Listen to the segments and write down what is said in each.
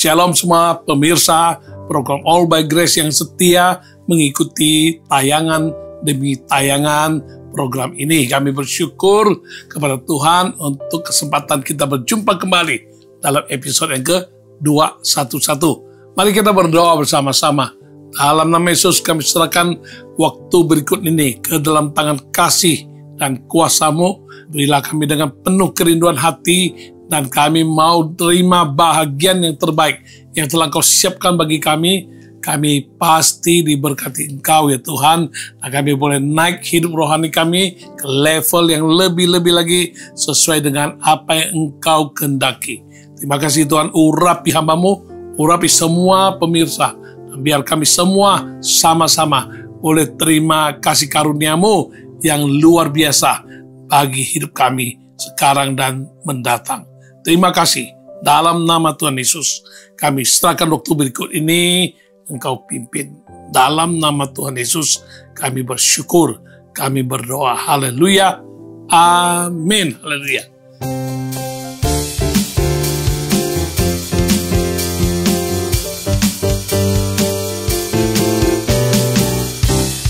Shalom semua pemirsa program All by Grace yang setia mengikuti tayangan demi tayangan program ini. Kami bersyukur kepada Tuhan untuk kesempatan kita berjumpa kembali dalam episode yang ke-211. Mari kita berdoa bersama-sama. Dalam nama Yesus kami serahkan waktu berikut ini ke dalam tangan kasih dan kuasa-Mu. Berilah kami dengan penuh kerinduan hati, dan kami mau terima bahagian yang terbaik yang telah Engkau siapkan bagi kami. Kami pasti diberkati Engkau ya Tuhan, dan kami boleh naik hidup rohani kami ke level yang lebih-lebih lagi sesuai dengan apa yang Engkau kehendaki. Terima kasih Tuhan, urapi hamba-Mu, urapi semua pemirsa, dan biar kami semua sama-sama boleh terima kasih karunia-Mu yang luar biasa bagi hidup kami sekarang dan mendatang. Terima kasih. Dalam nama Tuhan Yesus, kami serahkan waktu berikut ini, Engkau pimpin. Dalam nama Tuhan Yesus, kami bersyukur, kami berdoa. Haleluya. Amin. Haleluya.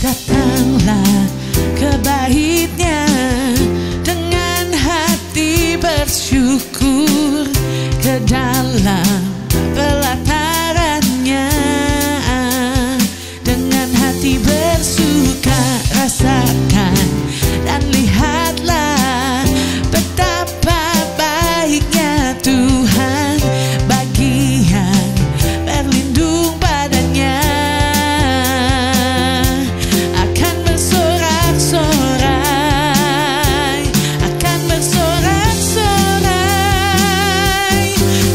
Datanglah ke baitnya dengan hati bersyukur, ke dalam pelatarannya dengan hati bersuka. Rasakan dan lihatlah betapa baiknya Tuhan bagi yang berlindung padanya. Akan bersorak-sorai, akan bersorak-sorai.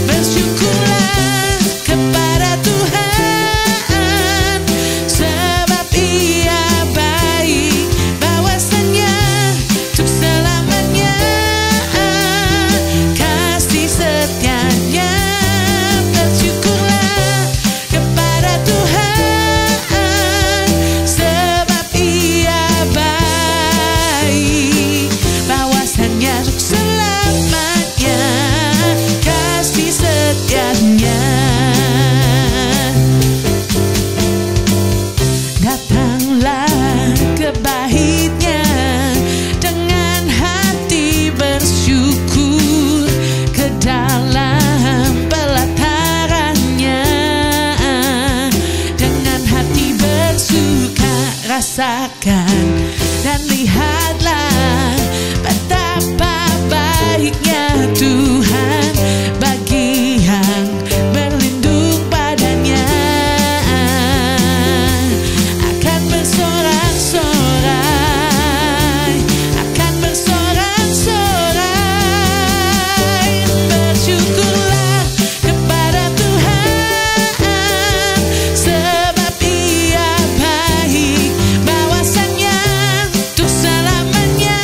Bersyukurlah kepada Tuhan, sebab Ia baik, bahwasanya untuk selamanya kasih setianya. Bersyukurlah kepada Tuhan, sebab Ia baik, bahwasanya untuk selamanya kasih setianya. Datanglah ke baitnya dengan hati bersyukur, ke dalam pelatarannya dengan hati bersuka. Rasakan dan lihatlah betapa baiknya Tuhan bagi yang berlindung padanya. Akan bersorak-sorai, akan bersorak-sorai. Bersyukurlah kepada Tuhan, sebab Ia baik, bahwasanya untuk selamanya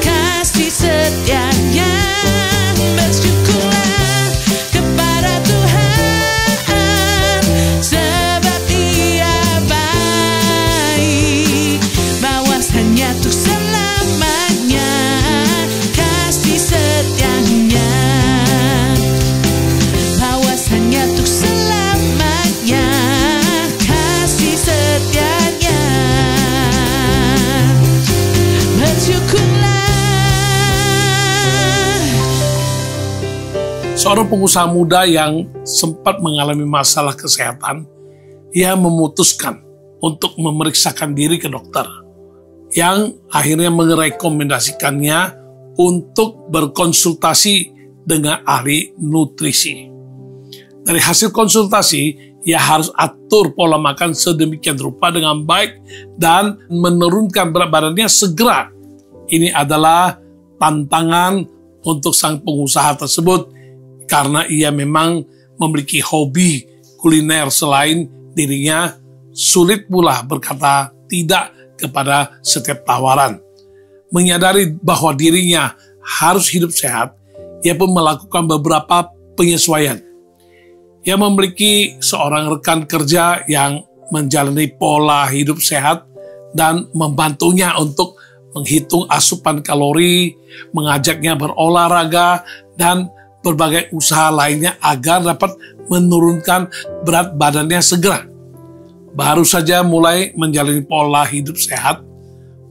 kasih setianya. Bersyukurlah kepada Tuhan, sebab Ia baik, bahwasanya untuk selamanya kasih setianya. Bahwasanya untuk selamanya kasih setianya. Bersyukurlah. Seorang pengusaha muda yang sempat mengalami masalah kesehatan, ia memutuskan untuk memeriksakan diri ke dokter, yang akhirnya merekomendasikannya untuk berkonsultasi dengan ahli nutrisi. Dari hasil konsultasi, ia harus atur pola makan sedemikian rupa dengan baik dan menurunkan berat badannya segera. Ini adalah tantangan untuk sang pengusaha tersebut, karena ia memang memiliki hobi kuliner selain dirinya. Sulit pula berkata tidak kepada setiap tawaran. Menyadari bahwa dirinya harus hidup sehat, ia pun melakukan beberapa penyesuaian. Ia memiliki seorang rekan kerja yang menjalani pola hidup sehat dan membantunya untuk menghitung asupan kalori, mengajaknya berolahraga, dan berbagai usaha lainnya agar dapat menurunkan berat badannya segera. Baru saja mulai menjalani pola hidup sehat,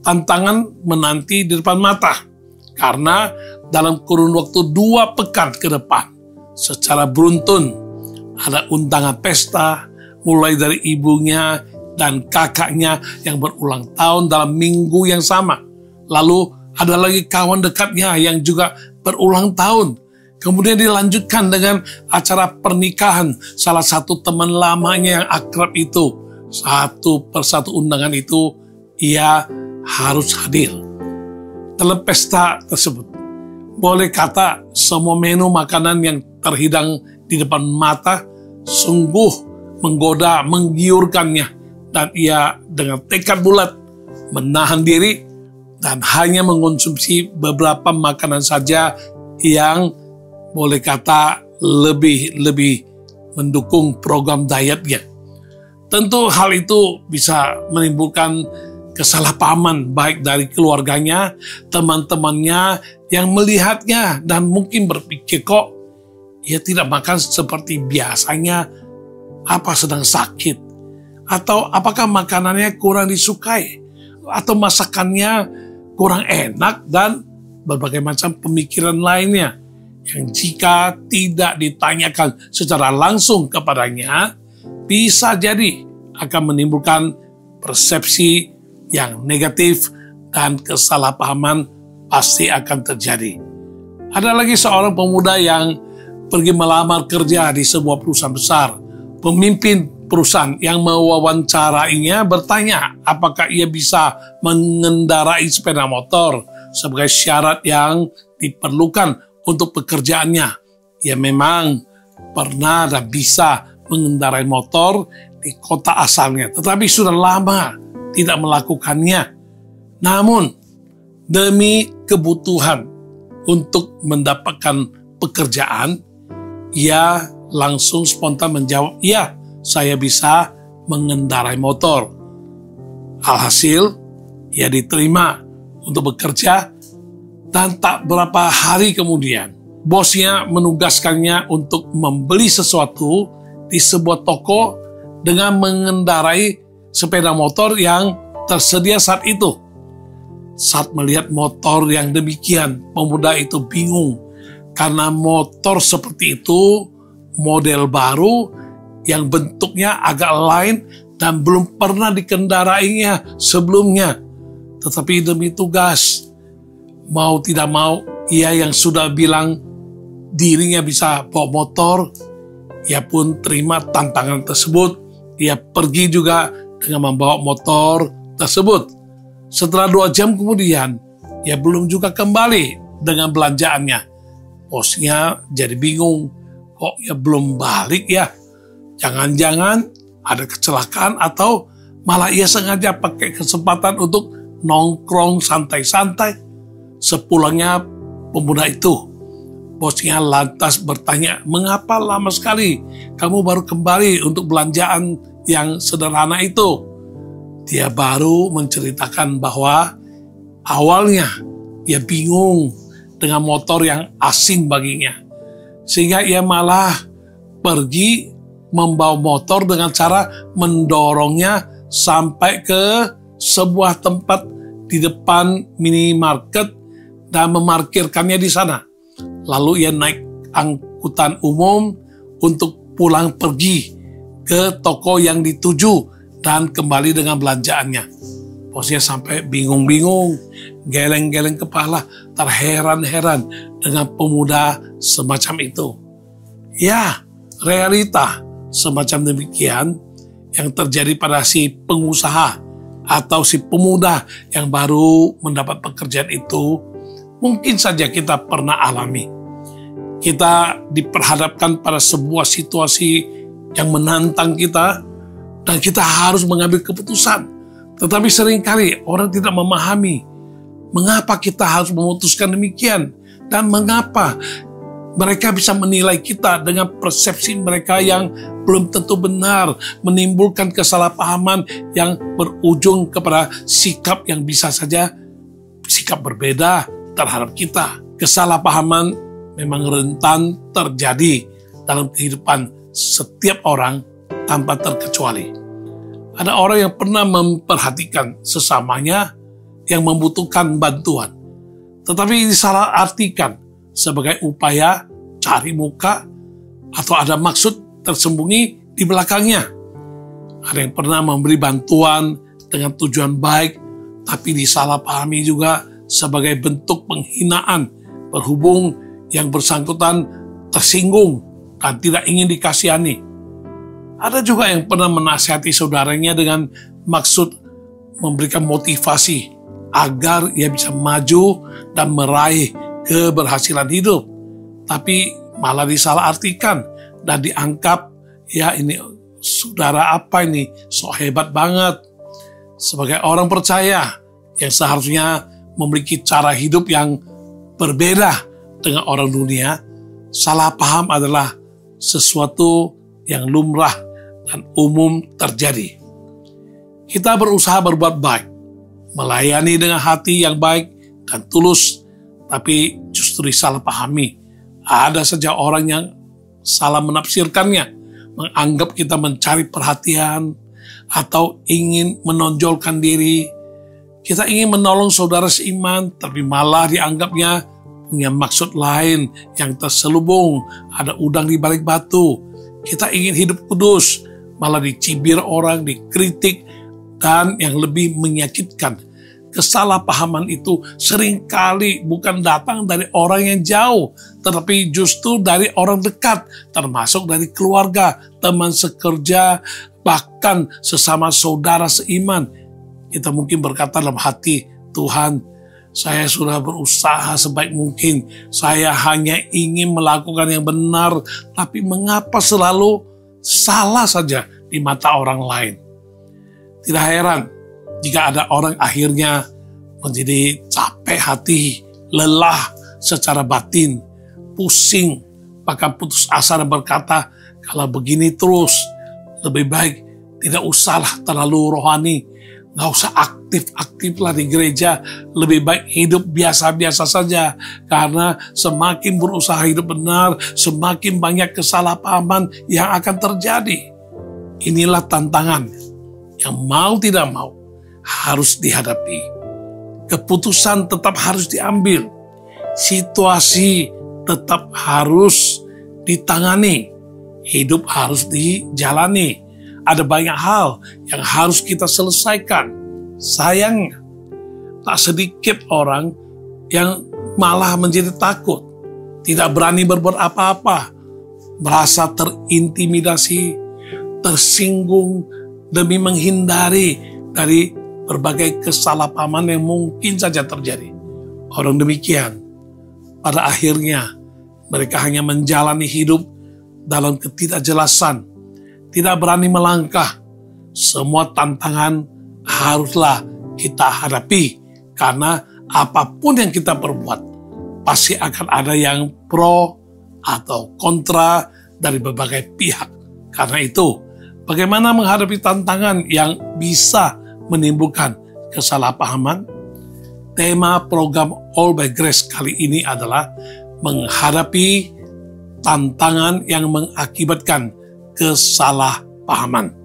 tantangan menanti di depan mata. Karena dalam kurun waktu 2 pekan ke depan, secara beruntun, ada undangan pesta, mulai dari ibunya dan kakaknya yang berulang tahun dalam minggu yang sama. Lalu ada lagi kawan dekatnya yang juga berulang tahun. Kemudian dilanjutkan dengan acara pernikahan salah satu teman lamanya yang akrab itu. Satu persatu undangan itu ia harus hadir. Dalam pesta tersebut, boleh kata semua menu makanan yang terhidang di depan mata sungguh menggoda, menggiurkannya, dan ia dengan tekad bulat menahan diri dan hanya mengkonsumsi beberapa makanan saja yang boleh kata lebih mendukung program dietnya. Tentu hal itu bisa menimbulkan kesalahpahaman baik dari keluarganya, teman-temannya yang melihatnya dan mungkin berpikir kok ia tidak makan seperti biasanya, apa sedang sakit, atau apakah makanannya kurang disukai, atau masakannya kurang enak, dan berbagai macam pemikiran lainnya yang jika tidak ditanyakan secara langsung kepadanya bisa jadi akan menimbulkan persepsi yang negatif dan kesalahpahaman pasti akan terjadi. Ada lagi seorang pemuda yang pergi melamar kerja di sebuah perusahaan besar. Pemimpin perusahaan yang mewawancarainya bertanya apakah ia bisa mengendarai sepeda motor sebagai syarat yang diperlukan untuk pekerjaannya. Ia memang pernah dan bisa mengendarai motor di kota asalnya, tetapi sudah lama tidak melakukannya. Namun, demi kebutuhan untuk mendapatkan pekerjaan, ia langsung spontan menjawab, "Ya, saya bisa mengendarai motor." Alhasil, ia diterima untuk bekerja, dan tak berapa hari kemudian, bosnya menugaskannya untuk membeli sesuatu di sebuah toko dengan mengendarai sepeda motor yang tersedia saat itu. Saat melihat motor yang demikian, pemuda itu bingung karena motor seperti itu model baru yang bentuknya agak lain dan belum pernah dikendarainya sebelumnya. Tetapi demi tugas, mau tidak mau, ia yang sudah bilang dirinya bisa bawa motor, ia pun terima tantangan tersebut. Ia pergi juga dengan membawa motor tersebut. Setelah 2 jam kemudian, ia belum juga kembali dengan belanjaannya. Bosnya jadi bingung, kok ia belum balik ya? Jangan-jangan ada kecelakaan atau malah ia sengaja pakai kesempatan untuk nongkrong santai-santai. Sepulangnya pemuda itu, bosnya lantas bertanya, "Mengapa lama sekali kamu baru kembali untuk belanjaan yang sederhana itu?" Dia baru menceritakan bahwa awalnya ia bingung dengan motor yang asing baginya, sehingga ia malah pergi membawa motor dengan cara mendorongnya sampai ke sebuah tempat di depan minimarket dan memarkirkannya di sana. Lalu ia naik angkutan umum untuk pulang pergi ke toko yang dituju dan kembali dengan belanjaannya. Bosnya sampai bingung-bingung, geleng-geleng kepala, terheran-heran dengan pemuda semacam itu. Ya, realita semacam demikian yang terjadi pada si pengusaha atau si pemuda yang baru mendapat pekerjaan itu, mungkin saja kita pernah alami. Kita diperhadapkan pada sebuah situasi yang menantang kita, dan kita harus mengambil keputusan. Tetapi seringkali orang tidak memahami mengapa kita harus memutuskan demikian, dan mengapa mereka bisa menilai kita dengan persepsi mereka yang belum tentu benar, menimbulkan kesalahpahaman yang berujung kepada sikap yang bisa saja sikap berbeda terhadap kita. Kesalahpahaman memang rentan terjadi dalam kehidupan setiap orang tanpa terkecuali. Ada orang yang pernah memperhatikan sesamanya yang membutuhkan bantuan, tetapi disalahartikan sebagai upaya cari muka atau ada maksud tersembunyi di belakangnya. Ada yang pernah memberi bantuan dengan tujuan baik, tapi disalahpahami juga sebagai bentuk penghinaan, berhubung yang bersangkutan tersinggung dan tidak ingin dikasihani. Ada juga yang pernah menasihati saudaranya dengan maksud memberikan motivasi agar ia bisa maju dan meraih keberhasilan hidup, tapi malah disalahartikan dan dianggap, ya ini saudara apa ini, sok hebat banget. Sebagai orang percaya yang seharusnya memiliki cara hidup yang berbeda dengan orang dunia, salah paham adalah sesuatu yang lumrah dan umum terjadi. Kita berusaha berbuat baik, melayani dengan hati yang baik dan tulus, tapi justru disalahpahami. Ada saja orang yang salah menafsirkannya, menganggap kita mencari perhatian atau ingin menonjolkan diri. Kita ingin menolong saudara seiman, tapi malah dianggapnya punya maksud lain yang terselubung, ada udang di balik batu. Kita ingin hidup kudus, malah dicibir orang, dikritik, dan yang lebih menyakitkan, kesalahpahaman itu seringkali bukan datang dari orang yang jauh, tetapi justru dari orang dekat, termasuk dari keluarga, teman sekerja, bahkan sesama saudara seiman. Kita mungkin berkata dalam hati, Tuhan, saya sudah berusaha sebaik mungkin, saya hanya ingin melakukan yang benar, tapi mengapa selalu salah saja di mata orang lain? Tidak heran jika ada orang akhirnya menjadi capek hati, lelah secara batin, pusing, bahkan putus asa dan berkata, kalau begini terus, lebih baik tidak usahlah terlalu rohani, nggak usah aktif-aktif lah di gereja, lebih baik hidup biasa-biasa saja, karena semakin berusaha hidup benar, semakin banyak kesalahpahaman yang akan terjadi. Inilah tantangan yang mau tidak mau harus dihadapi. Keputusan tetap harus diambil. Situasi tetap harus ditangani. Hidup harus dijalani. Ada banyak hal yang harus kita selesaikan. Sayangnya, tak sedikit orang yang malah menjadi takut, tidak berani berbuat apa-apa, merasa terintimidasi, tersinggung, demi menghindari dari berbagai kesalahpahaman yang mungkin saja terjadi. Orang demikian, pada akhirnya mereka hanya menjalani hidup dalam ketidakjelasan, tidak berani melangkah. Semua tantangan haruslah kita hadapi, karena apapun yang kita perbuat, pasti akan ada yang pro atau kontra dari berbagai pihak. Karena itu, bagaimana menghadapi tantangan yang bisa menimbulkan kesalahpahaman? Tema program All by Grace kali ini adalah menghadapi tantangan yang mengakibatkan kesalahpahaman.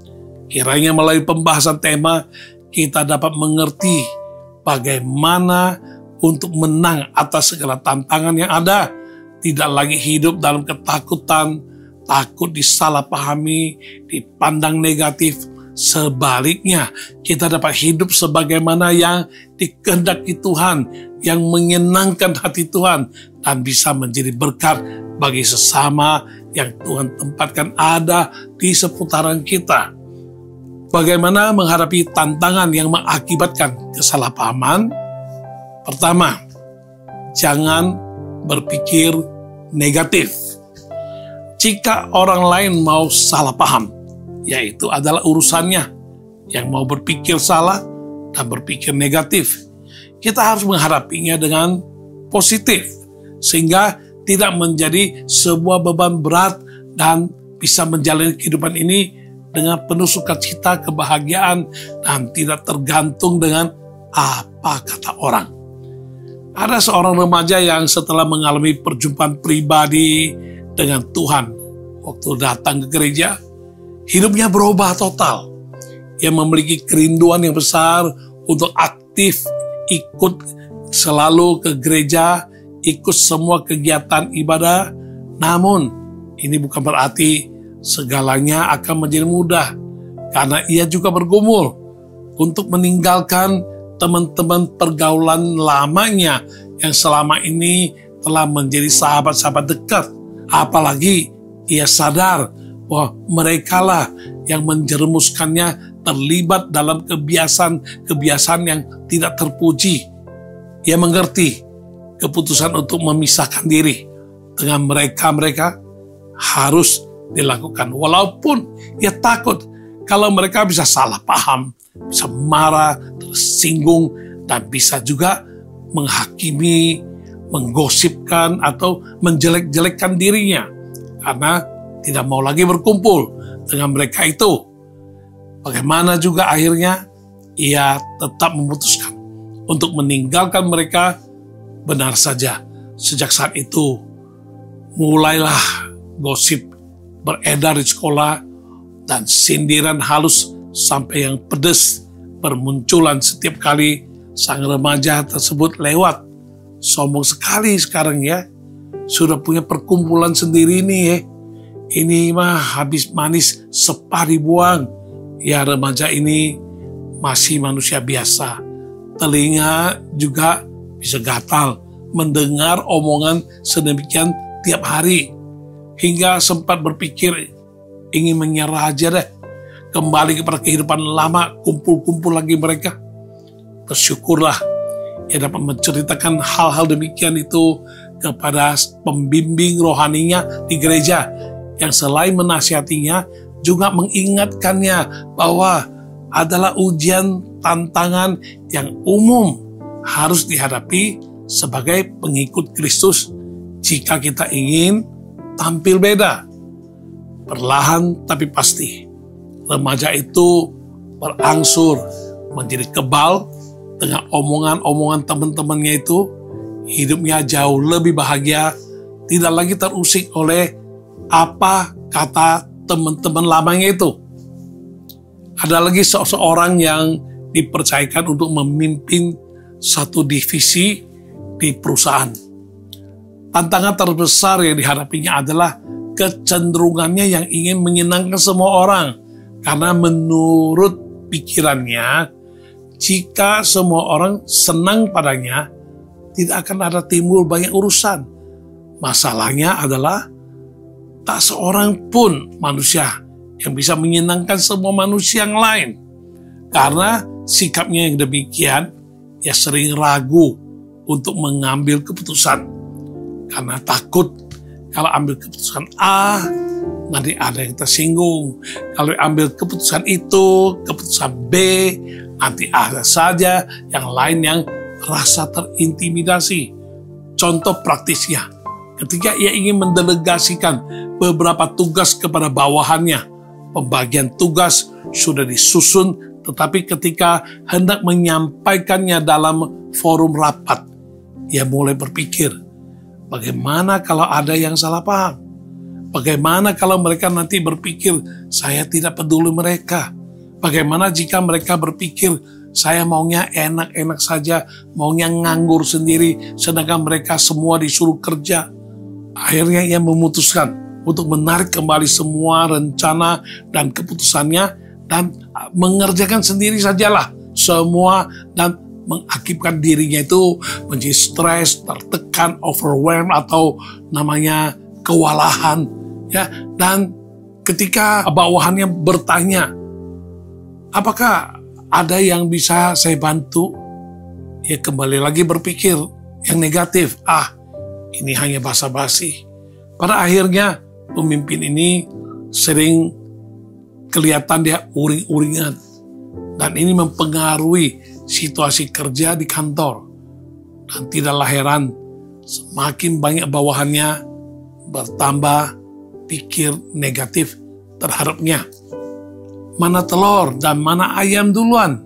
Kiranya melalui pembahasan tema, kita dapat mengerti bagaimana untuk menang atas segala tantangan yang ada. Tidak lagi hidup dalam ketakutan, takut disalahpahami, dipandang negatif. Sebaliknya, kita dapat hidup sebagaimana yang dikehendaki Tuhan, yang menyenangkan hati Tuhan, dan bisa menjadi berkat bagi sesama yang Tuhan tempatkan ada di seputaran kita. Bagaimana menghadapi tantangan yang mengakibatkan kesalahpahaman? Pertama, jangan berpikir negatif. Jika orang lain mau salah paham, yaitu adalah urusannya. Yang mau berpikir salah dan berpikir negatif, kita harus menghadapinya dengan positif, sehingga tidak menjadi sebuah beban berat dan bisa menjalani kehidupan ini dengan penuh sukacita, kebahagiaan, dan tidak tergantung dengan apa kata orang. Ada seorang remaja yang setelah mengalami perjumpaan pribadi dengan Tuhan, waktu datang ke gereja, hidupnya berubah total. Ia memiliki kerinduan yang besar untuk aktif ikut selalu ke gereja, ikut semua kegiatan ibadah. Namun, ini bukan berarti segalanya akan menjadi mudah, karena ia juga bergumul untuk meninggalkan teman-teman pergaulan lamanya yang selama ini telah menjadi sahabat-sahabat dekat. Apalagi ia sadar bahwa merekalah yang menjerumuskannya terlibat dalam kebiasaan-kebiasaan yang tidak terpuji. Ia mengerti keputusan untuk memisahkan diri dengan mereka harus dilakukan. Walaupun ia takut kalau mereka bisa salah paham, bisa marah, tersinggung, dan bisa juga menghakimi, menggosipkan, atau menjelek-jelekkan dirinya karena tidak mau lagi berkumpul dengan mereka itu. Bagaimana juga akhirnya ia tetap memutuskan untuk meninggalkan mereka. Benar saja, sejak saat itu mulailah gosip beredar di sekolah dan sindiran halus sampai yang pedas bermunculan setiap kali sang remaja tersebut lewat. Sombong sekali sekarang ya, sudah punya perkumpulan sendiri nih ya. Ini mah habis manis sepah dibuang. Ya, remaja ini masih manusia biasa. Telinga juga bisa gatal mendengar omongan sedemikian tiap hari, hingga sempat berpikir ingin menyerah aja deh, kembali kepada kehidupan lama, kumpul-kumpul lagi mereka. Bersyukurlah ia dapat menceritakan hal-hal demikian itu kepada pembimbing rohaninya di gereja, yang selain menasihatinya juga mengingatkannya bahwa adalah ujian tantangan yang umum harus dihadapi sebagai pengikut Kristus jika kita ingin tampil beda. Perlahan tapi pasti, remaja itu berangsur menjadi kebal dengan omongan-omongan teman-temannya itu. Hidupnya jauh lebih bahagia, tidak lagi terusik oleh apa kata teman-teman lamanya itu. Ada lagi seseorang yang dipercayakan untuk memimpin satu divisi di perusahaan. Tantangan terbesar yang dihadapinya adalah kecenderungannya yang ingin menyenangkan semua orang. Karena menurut pikirannya, jika semua orang senang padanya, tidak akan ada timbul banyak urusan. Masalahnya adalah tak seorang pun manusia yang bisa menyenangkan semua manusia yang lain. Karena sikapnya yang demikian, ia sering ragu untuk mengambil keputusan. Karena takut kalau ambil keputusan A, nanti ada yang tersinggung. Kalau ambil keputusan itu, keputusan B, nanti ada saja yang lain yang rasa terintimidasi. Contoh praktisnya, ketika ia ingin mendelegasikan beberapa tugas kepada bawahannya, pembagian tugas sudah disusun, tetapi ketika hendak menyampaikannya dalam forum rapat, ia mulai berpikir, bagaimana kalau ada yang salah paham? Bagaimana kalau mereka nanti berpikir, saya tidak peduli mereka? Bagaimana jika mereka berpikir, saya maunya enak-enak saja, maunya nganggur sendiri, sedangkan mereka semua disuruh kerja. Akhirnya ia memutuskan untuk menarik kembali semua rencana dan keputusannya dan mengerjakan sendiri sajalah semua, dan mengakibatkan dirinya itu menjadi stres, tertekan, overwhelmed, atau namanya kewalahan. Ya, dan ketika bawahannya bertanya, apakah ada yang bisa saya bantu? Ya, kembali lagi berpikir yang negatif. Ini hanya basa-basi. Pada akhirnya pemimpin ini sering kelihatan dia uring-uringan. Dan ini mempengaruhi situasi kerja di kantor. Dan tidaklah heran, semakin banyak bawahannya bertambah pikir negatif terhadapnya. Mana telur dan mana ayam duluan?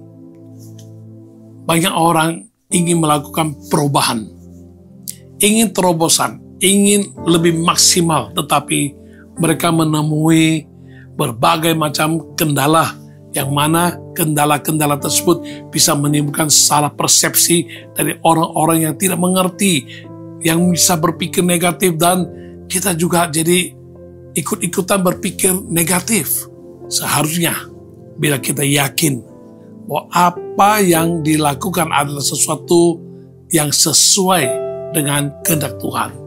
Banyak orang ingin melakukan perubahan, ingin terobosan, ingin lebih maksimal, tetapi mereka menemui berbagai macam kendala, yang mana kendala-kendala tersebut bisa menimbulkan salah persepsi dari orang-orang yang tidak mengerti, yang bisa berpikir negatif, dan kita juga jadi ikut-ikutan berpikir negatif. Seharusnya bila kita yakin bahwa apa yang dilakukan adalah sesuatu yang sesuai dengan kehendak Tuhan,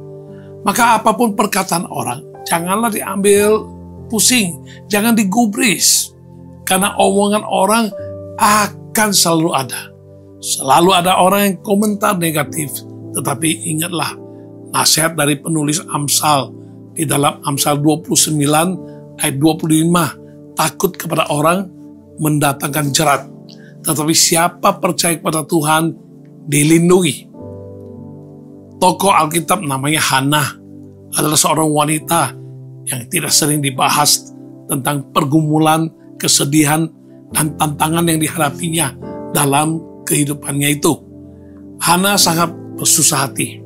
maka apapun perkataan orang, janganlah diambil pusing, jangan digubris. Karena omongan orang akan selalu ada. Selalu ada orang yang komentar negatif. Tetapi ingatlah nasihat dari penulis Amsal di dalam Amsal 29 ayat 25. Takut kepada orang mendatangkan jerat, tetapi siapa percaya kepada Tuhan dilindungi. Tokoh Alkitab namanya Hana adalah seorang wanita yang tidak sering dibahas tentang pergumulan, kesedihan, dan tantangan yang dihadapinya dalam kehidupannya itu. Hana sangat bersusah hati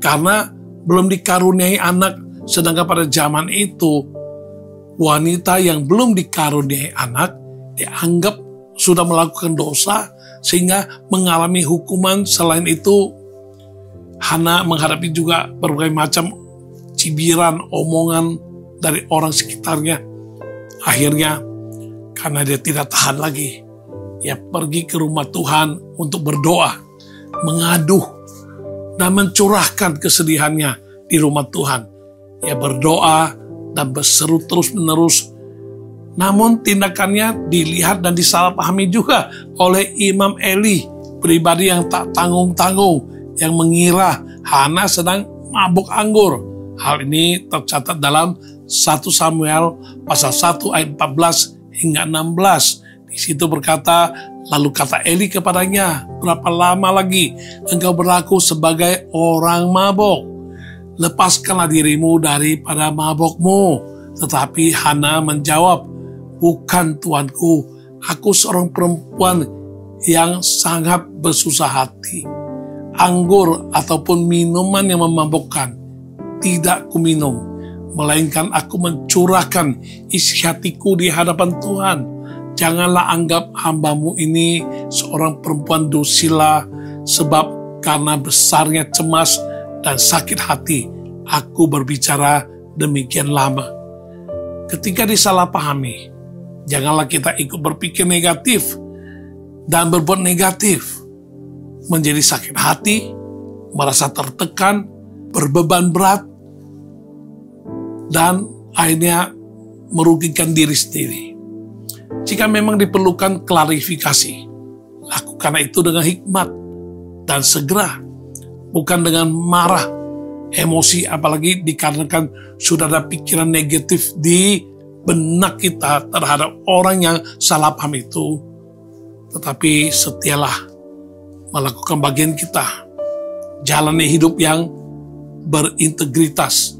karena belum dikaruniai anak, sedangkan pada zaman itu wanita yang belum dikaruniai anak dianggap sudah melakukan dosa sehingga mengalami hukuman. Selain itu, Hana menghadapi juga berbagai macam cibiran, omongan dari orang sekitarnya. Akhirnya, karena dia tidak tahan lagi, ia pergi ke rumah Tuhan untuk berdoa, mengaduh, dan mencurahkan kesedihannya di rumah Tuhan. Ia berdoa dan berseru terus-menerus. Namun tindakannya dilihat dan disalahpahami juga oleh Imam Eli, pribadi yang tak tanggung-tanggung, yang mengira Hana sedang mabuk anggur. Hal ini tercatat dalam 1 Samuel pasal 1 ayat 14 hingga 16. Di situ berkata, lalu kata Eli kepadanya, berapa lama lagi engkau berlaku sebagai orang mabok? Lepaskanlah dirimu daripada mabokmu. Tetapi Hana menjawab, bukan tuanku, aku seorang perempuan yang sangat bersusah hati. Anggur ataupun minuman yang memabukkan tidak kuminum, melainkan aku mencurahkan isi hatiku di hadapan Tuhan. Janganlah anggap hambamu ini seorang perempuan dosila, sebab karena besarnya cemas dan sakit hati, aku berbicara demikian lama. Ketika disalahpahami, janganlah kita ikut berpikir negatif dan berbuat negatif, menjadi sakit hati, merasa tertekan, berbeban berat, dan akhirnya merugikan diri sendiri. Jika memang diperlukan klarifikasi, lakukanlah itu dengan hikmat dan segera, bukan dengan marah, emosi, apalagi dikarenakan sudah ada pikiran negatif di benak kita terhadap orang yang salah paham itu. Tetapi setialah melakukan bagian kita, jalani hidup yang berintegritas,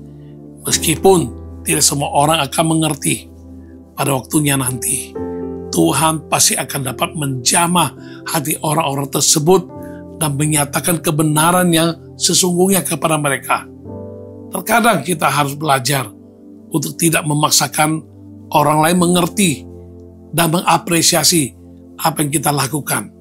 meskipun tidak semua orang akan mengerti. Pada waktunya nanti, Tuhan pasti akan dapat menjamah hati orang-orang tersebut dan menyatakan kebenaran yang sesungguhnya kepada mereka. Terkadang kita harus belajar untuk tidak memaksakan orang lain mengerti dan mengapresiasi apa yang kita lakukan.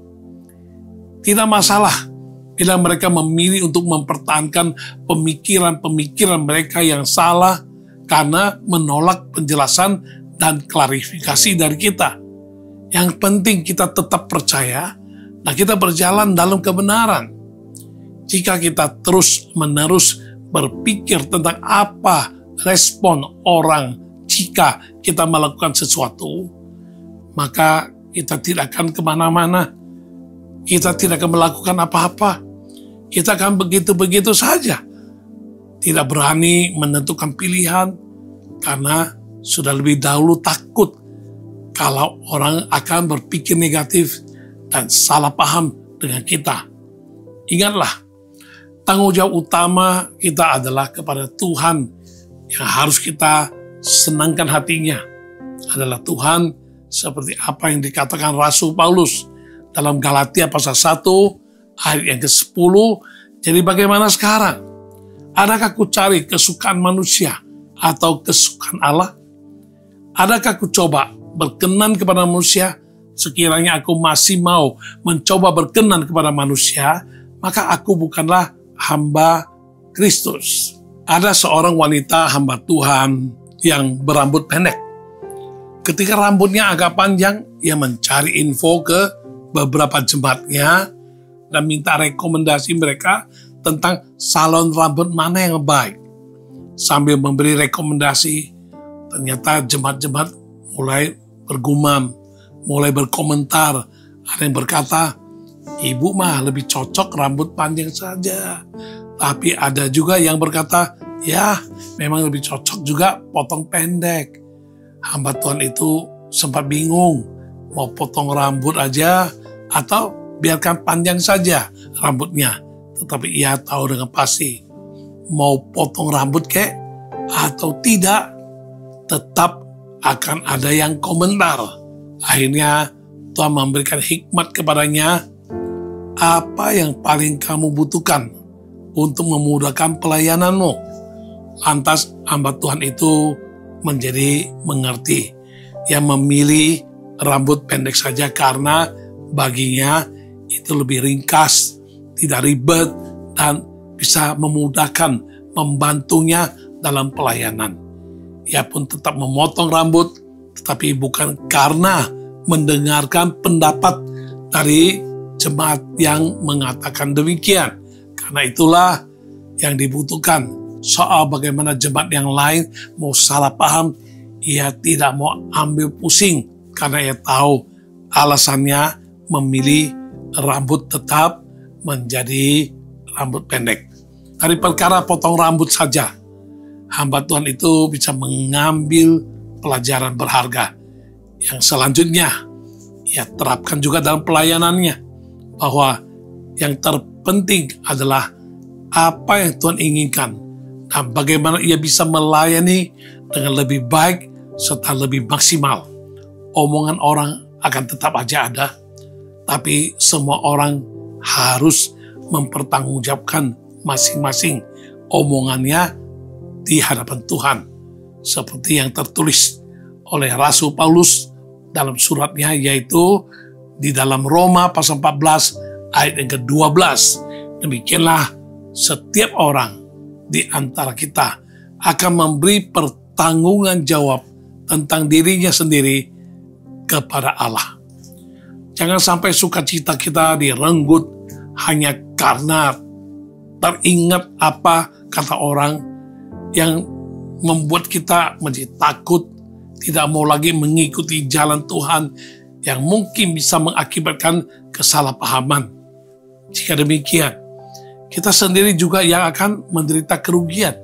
Tidak masalah bila mereka memilih untuk mempertahankan pemikiran-pemikiran mereka yang salah karena menolak penjelasan dan klarifikasi dari kita. Yang penting kita tetap percaya dan kita berjalan dalam kebenaran. Jika kita terus-menerus berpikir tentang apa respon orang jika kita melakukan sesuatu, maka kita tidak akan kemana-mana. Kita tidak akan melakukan apa-apa. Kita akan begitu-begitu saja. Tidak berani menentukan pilihan karena sudah lebih dahulu takut kalau orang akan berpikir negatif dan salah paham dengan kita. Ingatlah, tanggung jawab utama kita adalah kepada Tuhan. Yang harus kita senangkan hatinya adalah Tuhan, seperti apa yang dikatakan Rasul Paulus dalam Galatia pasal 1 ayat yang ke-10, Jadi bagaimana sekarang? Adakah ku cari kesukaan manusia atau kesukaan Allah? Adakah ku coba berkenan kepada manusia? Sekiranya aku masih mau mencoba berkenan kepada manusia, maka aku bukanlah hamba Kristus. Ada seorang wanita hamba Tuhan yang berambut pendek. Ketika rambutnya agak panjang, ia mencari info ke beberapa jemaatnya dan minta rekomendasi mereka tentang salon rambut mana yang baik. Sambil memberi rekomendasi, ternyata jemaat-jemaat mulai bergumam, mulai berkomentar. Ada yang berkata, ibu mah lebih cocok rambut panjang saja. Tapi ada juga yang berkata, ya memang lebih cocok juga potong pendek. Hamba Tuhan itu sempat bingung, mau potong rambut aja atau biarkan panjang saja rambutnya. Tetapi ia tahu dengan pasti, mau potong rambut kek atau tidak, tetap akan ada yang komentar. Akhirnya Tuhan memberikan hikmat kepadanya, apa yang paling kamu butuhkan untuk memudahkan pelayananmu. Lantas hamba Tuhan itu menjadi mengerti. Ia memilih rambut pendek saja karena baginya itu lebih ringkas, tidak ribet, dan bisa memudahkan, membantunya dalam pelayanan. Ia pun tetap memotong rambut, tetapi bukan karena mendengarkan pendapat dari jemaat yang mengatakan demikian. Karena itulah yang dibutuhkan. Soal bagaimana jemaat yang lain mau salah paham, ia tidak mau ambil pusing karena ia tahu alasannya memilih rambut tetap menjadi rambut pendek. Dari perkara potong rambut saja, hamba Tuhan itu bisa mengambil pelajaran berharga yang selanjutnya ia terapkan juga dalam pelayanannya, bahwa yang terpenting adalah apa yang Tuhan inginkan dan bagaimana ia bisa melayani dengan lebih baik serta lebih maksimal. Omongan orang akan tetap aja ada, tapi semua orang harus mempertanggungjawabkan masing-masing omongannya di hadapan Tuhan. Seperti yang tertulis oleh Rasul Paulus dalam suratnya, yaitu di dalam Roma pasal 14 ayat yang ke-12. Demikianlah setiap orang di antara kita akan memberi pertanggungan jawab tentang dirinya sendiri kepada Allah. Jangan sampai sukacita kita direnggut hanya karena teringat apa kata orang yang membuat kita menjadi takut, tidak mau lagi mengikuti jalan Tuhan yang mungkin bisa mengakibatkan kesalahpahaman. Jika demikian, kita sendiri juga yang akan menderita kerugian.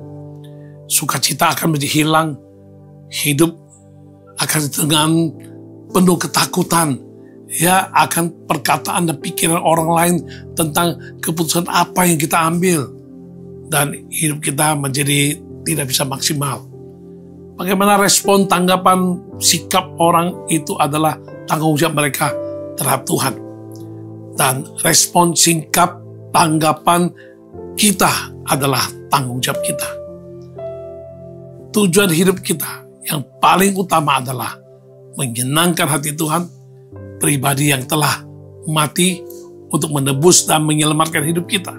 Sukacita akan menjadi hilang, hidup akan dengan penuh ketakutan, ya akan perkataan dan pikiran orang lain tentang keputusan apa yang kita ambil, dan hidup kita menjadi tidak bisa maksimal. Bagaimana respon, tanggapan, sikap orang itu adalah tanggung jawab mereka terhadap Tuhan. Dan respon, sikap, tanggapan kita adalah tanggung jawab kita. Tujuan hidup kita yang paling utama adalah menyenangkan hati Tuhan, pribadi yang telah mati untuk menebus dan menyelamatkan hidup kita.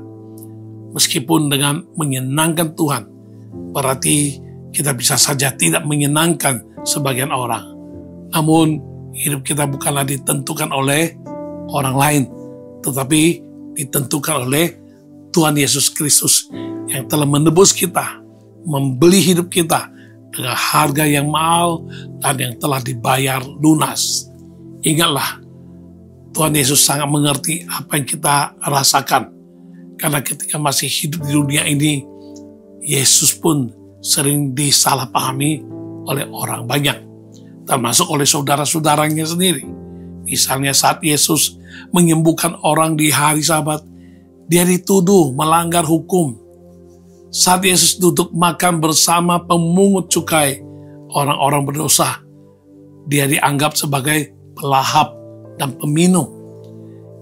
Meskipun dengan menyenangkan Tuhan, berarti kita bisa saja tidak menyenangkan sebagian orang. Namun, hidup kita bukanlah ditentukan oleh orang lain, tetapi ditentukan oleh Tuhan Yesus Kristus yang telah menebus kita, membeli hidup kita dengan harga yang mahal dan yang telah dibayar lunas. Ingatlah, Tuhan Yesus sangat mengerti apa yang kita rasakan. Karena ketika masih hidup di dunia ini, Yesus pun sering disalahpahami oleh orang banyak, termasuk oleh saudara-saudaranya sendiri. Misalnya saat Yesus menyembuhkan orang di hari Sabat, dia dituduh melanggar hukum. Saat Yesus duduk makan bersama pemungut cukai, orang-orang berdosa, dia dianggap sebagai pelahap dan peminum.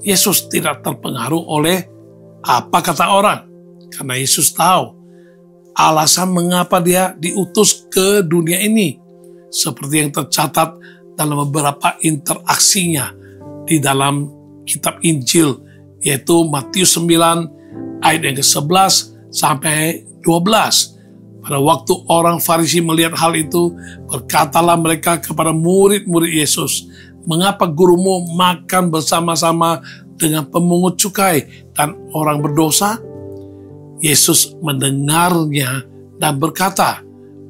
Yesus tidak terpengaruh oleh Apa kata orang? Karena Yesus tahu alasan mengapa dia diutus ke dunia ini. Seperti yang tercatat dalam beberapa interaksinya di dalam kitab Injil, yaitu Matius 9 ayat yang ke-11 sampai 12. Pada waktu orang Farisi melihat hal itu, berkatalah mereka kepada murid-murid Yesus, "Mengapa gurumu makan bersama-sama dengan pemungut cukai dan orang berdosa?" Yesus mendengarnya dan berkata,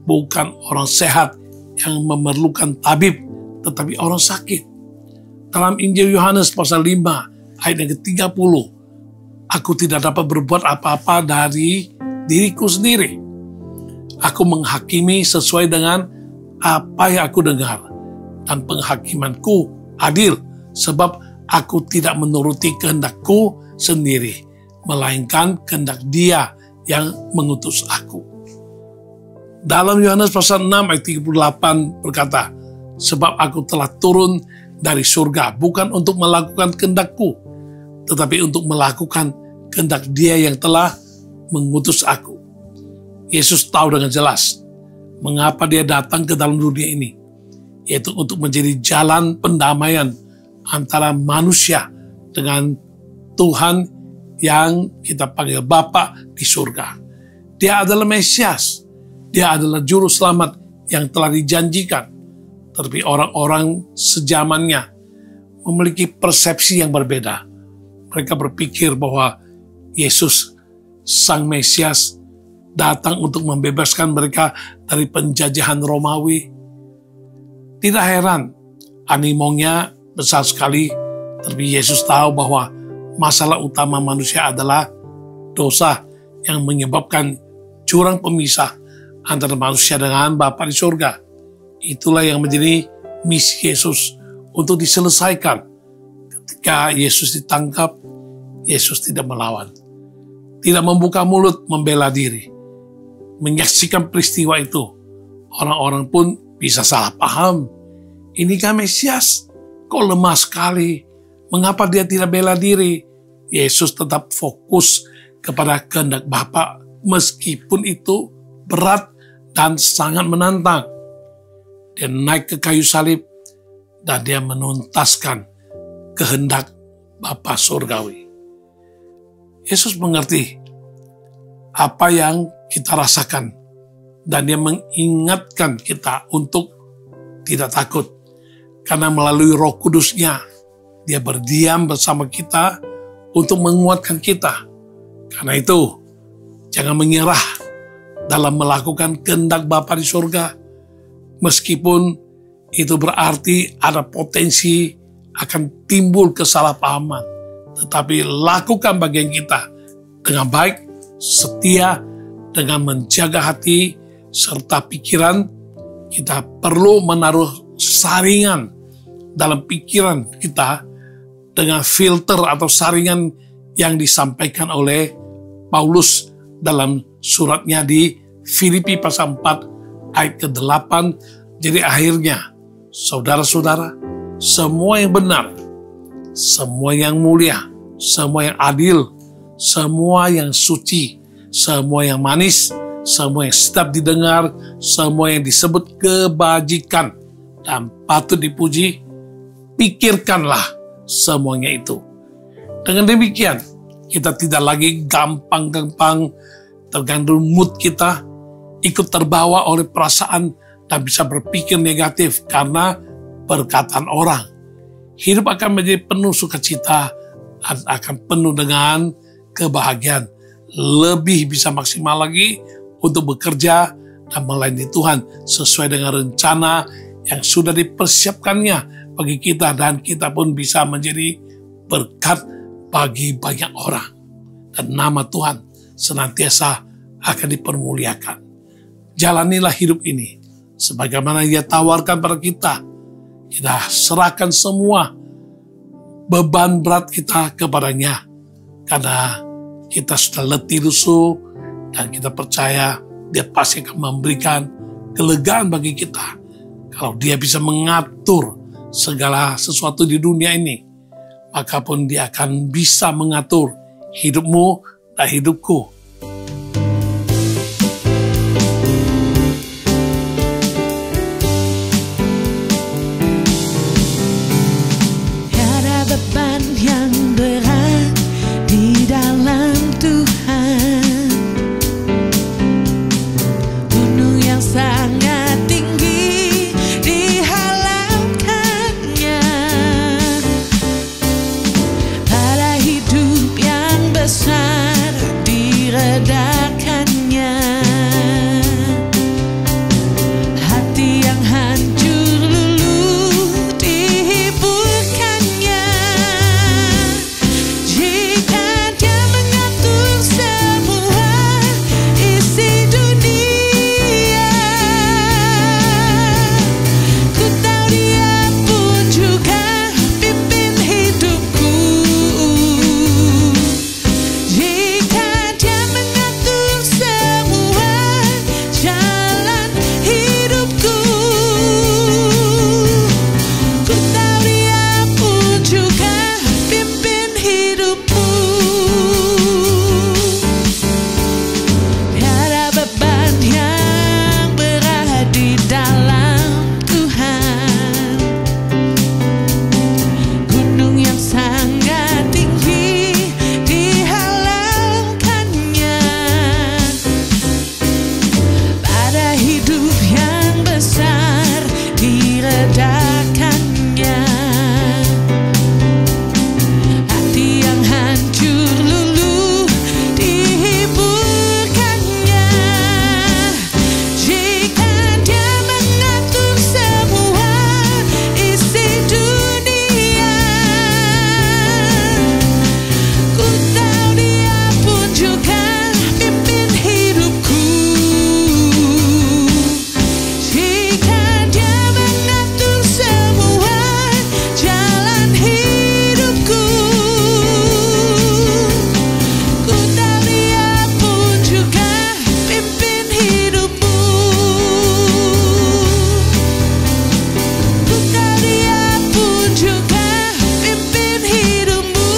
"Bukan orang sehat yang memerlukan tabib, tetapi orang sakit." Dalam Injil Yohanes pasal 5 ayat yang ke-30, "Aku tidak dapat berbuat apa-apa dari diriku sendiri. Aku menghakimi sesuai dengan apa yang aku dengar, dan penghakimanku adil, sebab aku tidak menuruti kehendakku sendiri, melainkan kehendak Dia yang mengutus aku." Dalam Yohanes pasal 6 ayat 38 berkata, "Sebab aku telah turun dari surga, bukan untuk melakukan kehendakku, tetapi untuk melakukan kehendak Dia yang telah mengutus aku." Yesus tahu dengan jelas mengapa Dia datang ke dalam dunia ini, yaitu untuk menjadi jalan pendamaian antara manusia dengan Tuhan yang kita panggil Bapa di surga. Dia adalah Mesias, Dia adalah juru selamat yang telah dijanjikan. Tetapi orang-orang sejamannya memiliki persepsi yang berbeda. Mereka berpikir bahwa Yesus, Sang Mesias, datang untuk membebaskan mereka dari penjajahan Romawi. Tidak heran, animonya besar sekali, tapi Yesus tahu bahwa masalah utama manusia adalah dosa yang menyebabkan jurang pemisah antara manusia dengan Bapa di surga. Itulah yang menjadi misi Yesus untuk diselesaikan. Ketika Yesus ditangkap, Yesus tidak melawan, tidak membuka mulut membela diri. Menyaksikan peristiwa itu, orang-orang pun bisa salah paham. Ini kan Mesias, kok lemah sekali, mengapa Dia tidak bela diri? Yesus tetap fokus kepada kehendak Bapa, meskipun itu berat dan sangat menantang. Dia naik ke kayu salib dan Dia menuntaskan kehendak Bapa surgawi. Yesus mengerti apa yang kita rasakan, dan Dia mengingatkan kita untuk tidak takut, karena melalui Roh Kudus-Nya Dia berdiam bersama kita untuk menguatkan kita. Karena itu, jangan menyerah dalam melakukan kehendak Bapa di surga, meskipun itu berarti ada potensi akan timbul kesalahpahaman. Tetapi lakukan bagian kita dengan baik, setia, dengan menjaga hati serta pikiran. Kita perlu menaruh saringan dalam pikiran kita dengan filter atau saringan yang disampaikan oleh Paulus dalam suratnya di Filipi pasal 4 ayat ke-8. Jadi akhirnya, saudara-saudara, semua yang benar, semua yang mulia, semua yang adil, semua yang suci, semua yang manis, semua yang sedap didengar, semua yang disebut kebajikan dan patut dipuji, pikirkanlah semuanya itu. Dengan demikian, kita tidak lagi gampang-gampang tergantung mood kita, ikut terbawa oleh perasaan dan bisa berpikir negatif karena perkataan orang. Hidup akan menjadi penuh sukacita dan akan penuh dengan kebahagiaan. Lebih bisa maksimal lagi untuk bekerja dan melayani Tuhan sesuai dengan rencana yang sudah dipersiapkannya bagi kita, dan kita pun bisa menjadi berkat bagi banyak orang, dan nama Tuhan senantiasa akan dipermuliakan. Jalanilah hidup ini sebagaimana Dia tawarkan pada kita. Kita serahkan semua beban berat kita kepadanya, karena kita sudah letih lesu dan kita percaya Dia pasti akan memberikan kelegaan bagi kita. Kalau Dia bisa mengatur segala sesuatu di dunia ini, maka pun Dia akan bisa mengatur hidupmu dan hidupku. Tiada beban yang berat di dalam Tuhan, gunung yang sangat tinggi dihalalkannya, pada hidup yang besar diredakannya, hati yang hancur luluh dihiburkannya. Jika Dia mengatur semua isi dunia, ku tahu Dia pun juga pimpin hidupku. Jika Dia mengatur semua jalan hidupku, ku tahu Dia pun juga pimpin hidupku. Tiada beban yang berat di dalam Tuhan, gunung yang sangat tinggi dihalalkannya, pada hidup yang besar diredakannya, hati yang hancur luluh dihiburkannya. Jika Dia mengatur semua isi dunia, ku tahu Dia pun juga pimpin hidupku. Jika Dia mengatur semua jalan hidupku, ku tahu Dia pun juga pimpin hidupmu. Ku tahu Dia pun juga pimpin hidupmu.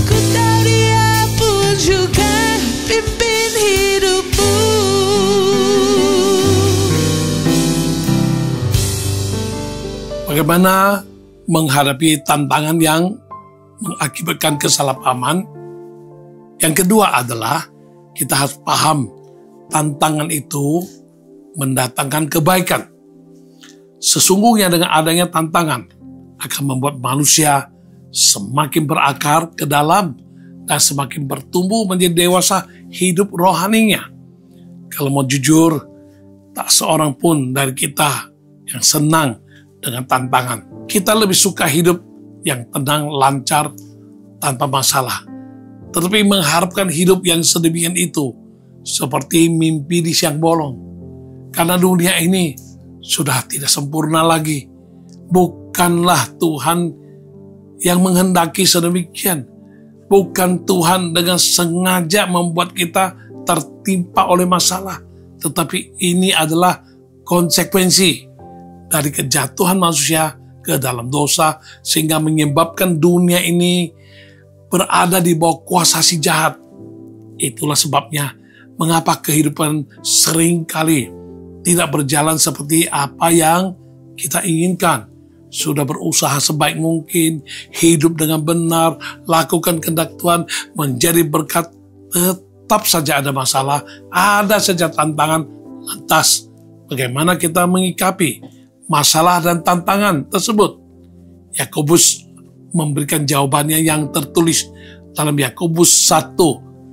Ku tahu Dia pun juga pimpin hidupmu. Bagaimana menghadapi tantangan yang mengakibatkan kesalahpahaman? Yang kedua adalah kita harus paham tantangan itu mendatangkan kebaikan. Sesungguhnya dengan adanya tantangan akan membuat manusia semakin berakar ke dalam dan semakin bertumbuh menjadi dewasa hidup rohaninya. Kalau mau jujur, tak seorang pun dari kita yang senang dengan tantangan. Kita lebih suka hidup yang tenang, lancar, tanpa masalah. Tetapi mengharapkan hidup yang sedemikian itu seperti mimpi di siang bolong. Karena dunia ini sudah tidak sempurna lagi. Bukanlah Tuhan yang menghendaki sedemikian. Bukan Tuhan dengan sengaja membuat kita tertimpa oleh masalah. Tetapi ini adalah konsekuensi dari kejatuhan manusia ke dalam dosa, sehingga menyebabkan dunia ini berada di bawah kuasa si jahat. Itulah sebabnya mengapa kehidupan seringkali tidak berjalan seperti apa yang kita inginkan. Sudah berusaha sebaik mungkin, hidup dengan benar, lakukan kehendak Tuhan, menjadi berkat, tetap saja ada masalah, ada saja tantangan. Lantas, bagaimana kita mengikapi masalah dan tantangan tersebut? Yakobus memberikan jawabannya yang tertulis dalam Yakobus 1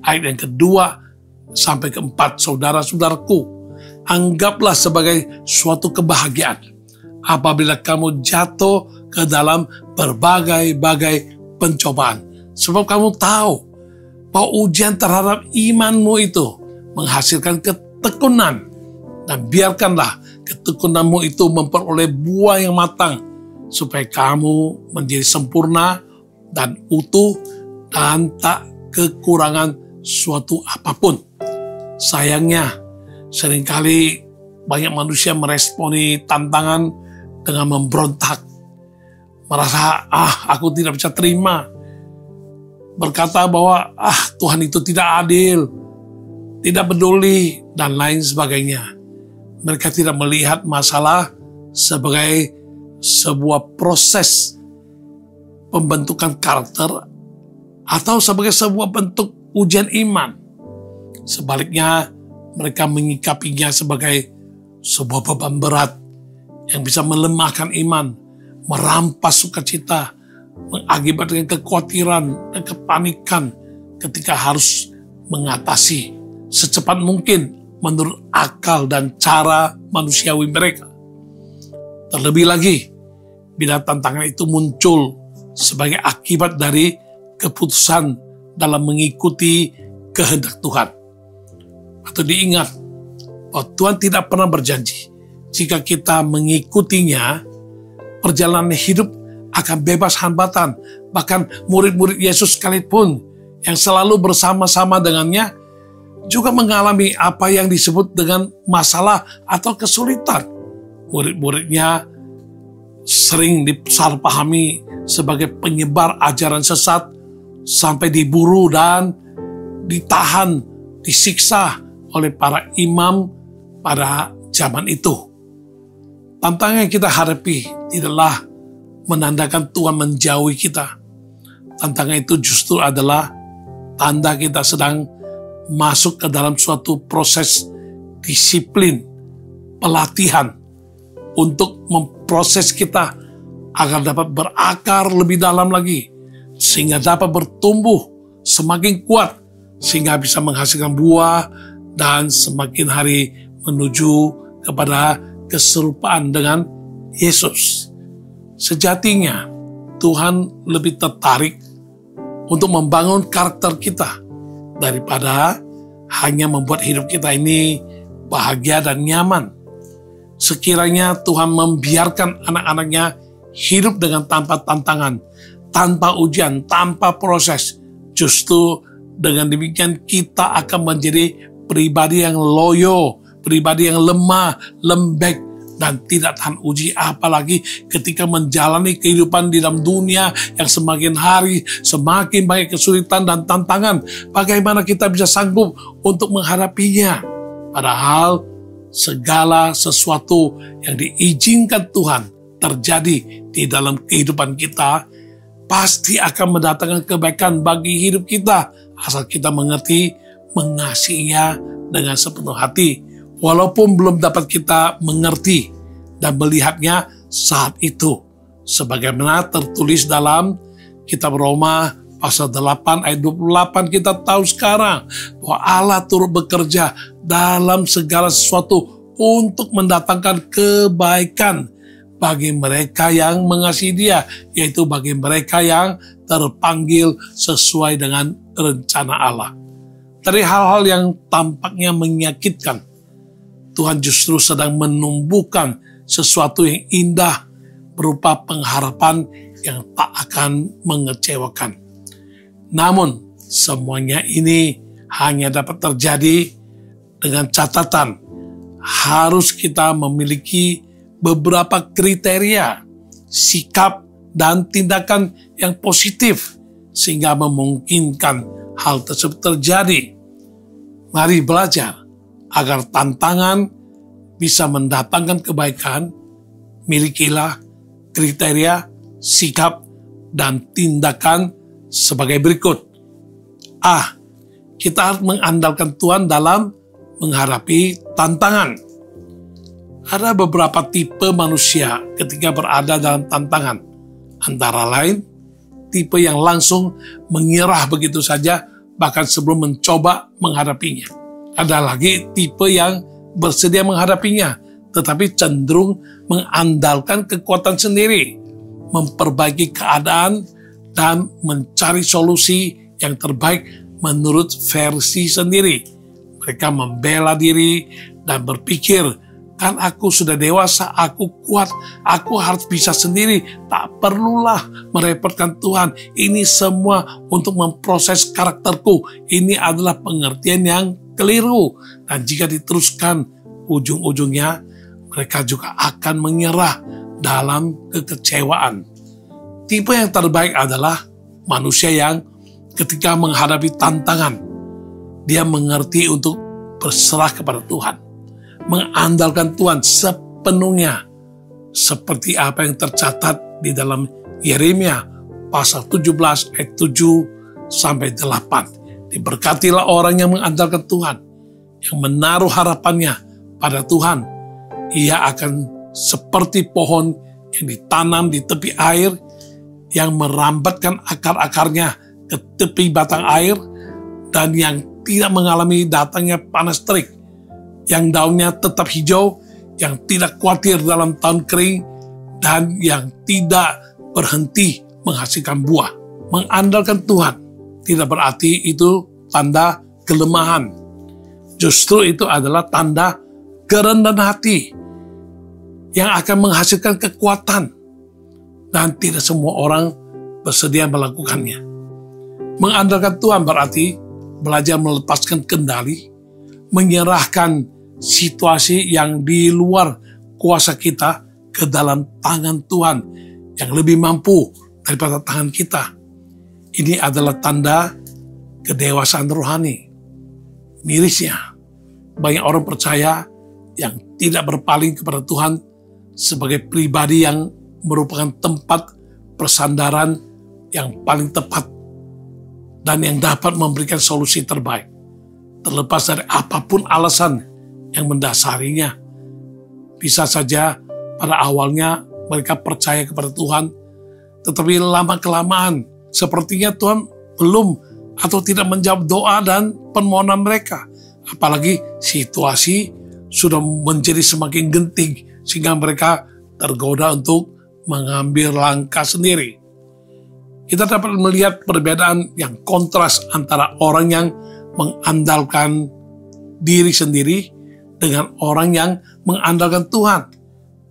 ayat yang kedua sampai keempat. Saudara-saudaraku, anggaplah sebagai suatu kebahagiaan apabila kamu jatuh ke dalam berbagai-bagai pencobaan. Sebab kamu tahu bahwa ujian terhadap imanmu itu menghasilkan ketekunan. Dan biarkanlah ketekunanmu itu memperoleh buah yang matang, supaya kamu menjadi sempurna dan utuh dan tak kekurangan suatu apapun. Sayangnya, seringkali banyak manusia meresponi tantangan dengan memberontak, merasa, aku tidak bisa terima. Berkata bahwa, Tuhan itu tidak adil, tidak peduli, dan lain sebagainya. Mereka tidak melihat masalah sebagai sebuah proses pembentukan karakter atau sebagai sebuah bentuk ujian iman. Sebaliknya, mereka menyikapinya sebagai sebuah beban berat yang bisa melemahkan iman, merampas sukacita, mengakibatkan kekhawatiran dan kepanikan ketika harus mengatasi secepat mungkin menurut akal dan cara manusiawi mereka. Terlebih lagi, bila tantangan itu muncul sebagai akibat dari keputusan dalam mengikuti kehendak Tuhan. Atau diingat bahwa Tuhan tidak pernah berjanji jika kita mengikutinya, perjalanan hidup akan bebas hambatan. Bahkan murid-murid Yesus sekalipun yang selalu bersama-sama dengannya juga mengalami apa yang disebut dengan masalah atau kesulitan. Murid-muridnya sering disalahpahami sebagai penyebar ajaran sesat, sampai diburu dan ditahan, disiksa oleh para imam pada zaman itu. Tantangan yang kita hadapi tidaklah menandakan Tuhan menjauhi kita. Tantangan itu justru adalah tanda kita sedang masuk ke dalam suatu proses disiplin, pelatihan untuk memproses kita agar dapat berakar lebih dalam lagi, sehingga dapat bertumbuh semakin kuat, sehingga bisa menghasilkan buah dan semakin hari menuju kepada keserupaan dengan Yesus. Sejatinya Tuhan lebih tertarik untuk membangun karakter kita daripada hanya membuat hidup kita ini bahagia dan nyaman. Sekiranya Tuhan membiarkan anak-anaknya hidup dengan tanpa tantangan, tanpa ujian, tanpa proses, justru dengan demikian kita akan menjadi pribadi yang loyo, pribadi yang lemah, lembek, dan tidak tahan uji, apalagi ketika menjalani kehidupan di dalam dunia yang semakin hari semakin banyak kesulitan dan tantangan. Bagaimana kita bisa sanggup untuk menghadapinya? Padahal segala sesuatu yang diizinkan Tuhan terjadi di dalam kehidupan kita pasti akan mendatangkan kebaikan bagi hidup kita, asal kita mengerti mengasihinya dengan sepenuh hati, walaupun belum dapat kita mengerti dan melihatnya saat itu. Sebagaimana tertulis dalam kitab Roma pasal 8 ayat 28, kita tahu sekarang bahwa Allah turut bekerja dalam segala sesuatu untuk mendatangkan kebaikan bagi mereka yang mengasihi Dia, yaitu bagi mereka yang terpanggil sesuai dengan rencana Allah. Dari hal-hal yang tampaknya menyakitkan, Tuhan justru sedang menumbuhkan sesuatu yang indah berupa pengharapan yang tak akan mengecewakan. Namun, semuanya ini hanya dapat terjadi dengan catatan harus kita memiliki beberapa kriteria, sikap, dan tindakan yang positif sehingga memungkinkan hal tersebut terjadi. Mari belajar agar tantangan bisa mendatangkan kebaikan. Milikilah kriteria, sikap, dan tindakan sebagai berikut. Kita harus mengandalkan Tuhan dalam menghadapi tantangan. Ada beberapa tipe manusia ketika berada dalam tantangan. Antara lain, tipe yang langsung menyerah begitu saja, bahkan sebelum mencoba menghadapinya. Ada lagi tipe yang bersedia menghadapinya, tetapi cenderung mengandalkan kekuatan sendiri, memperbaiki keadaan, dan mencari solusi yang terbaik menurut versi sendiri. Mereka membela diri dan berpikir, kan aku sudah dewasa, aku kuat, aku harus bisa sendiri, tak perlulah merepotkan Tuhan. Ini semua untuk memproses karakterku. Ini adalah pengertian yang keliru. Dan jika diteruskan, ujung-ujungnya mereka juga akan menyerah dalam kekecewaan. Tipe yang terbaik adalah manusia yang ketika menghadapi tantangan, dia mengerti untuk berserah kepada Tuhan, mengandalkan Tuhan sepenuhnya, seperti apa yang tercatat di dalam Yeremia pasal 17 ayat 7 sampai 8. Diberkatilah orang yang mengandalkan Tuhan, yang menaruh harapannya pada Tuhan. Ia akan seperti pohon yang ditanam di tepi air, yang merambatkan akar-akarnya ke tepi batang air, dan yang tidak mengalami datangnya panas terik, yang daunnya tetap hijau, yang tidak khawatir dalam tahun kering, dan yang tidak berhenti menghasilkan buah. Mengandalkan Tuhan tidak berarti itu tanda kelemahan. Justru itu adalah tanda kerendahan hati yang akan menghasilkan kekuatan, dan tidak semua orang bersedia melakukannya. Mengandalkan Tuhan berarti belajar melepaskan kendali, menyerahkan situasi yang di luar kuasa kita ke dalam tangan Tuhan yang lebih mampu daripada tangan kita. Ini adalah tanda kedewasaan rohani. Mirisnya, banyak orang percaya yang tidak berpaling kepada Tuhan sebagai pribadi yang merupakan tempat persandaran yang paling tepat dan yang dapat memberikan solusi terbaik, terlepas dari apapun alasan yang mendasarinya. Bisa saja pada awalnya mereka percaya kepada Tuhan, tetapi lama-kelamaan sepertinya Tuhan belum atau tidak menjawab doa dan permohonan mereka. Apalagi situasi sudah menjadi semakin genting sehingga mereka tergoda untuk mengambil langkah sendiri. Kita dapat melihat perbedaan yang kontras antara orang yang mengandalkan diri sendiri dengan orang yang mengandalkan Tuhan.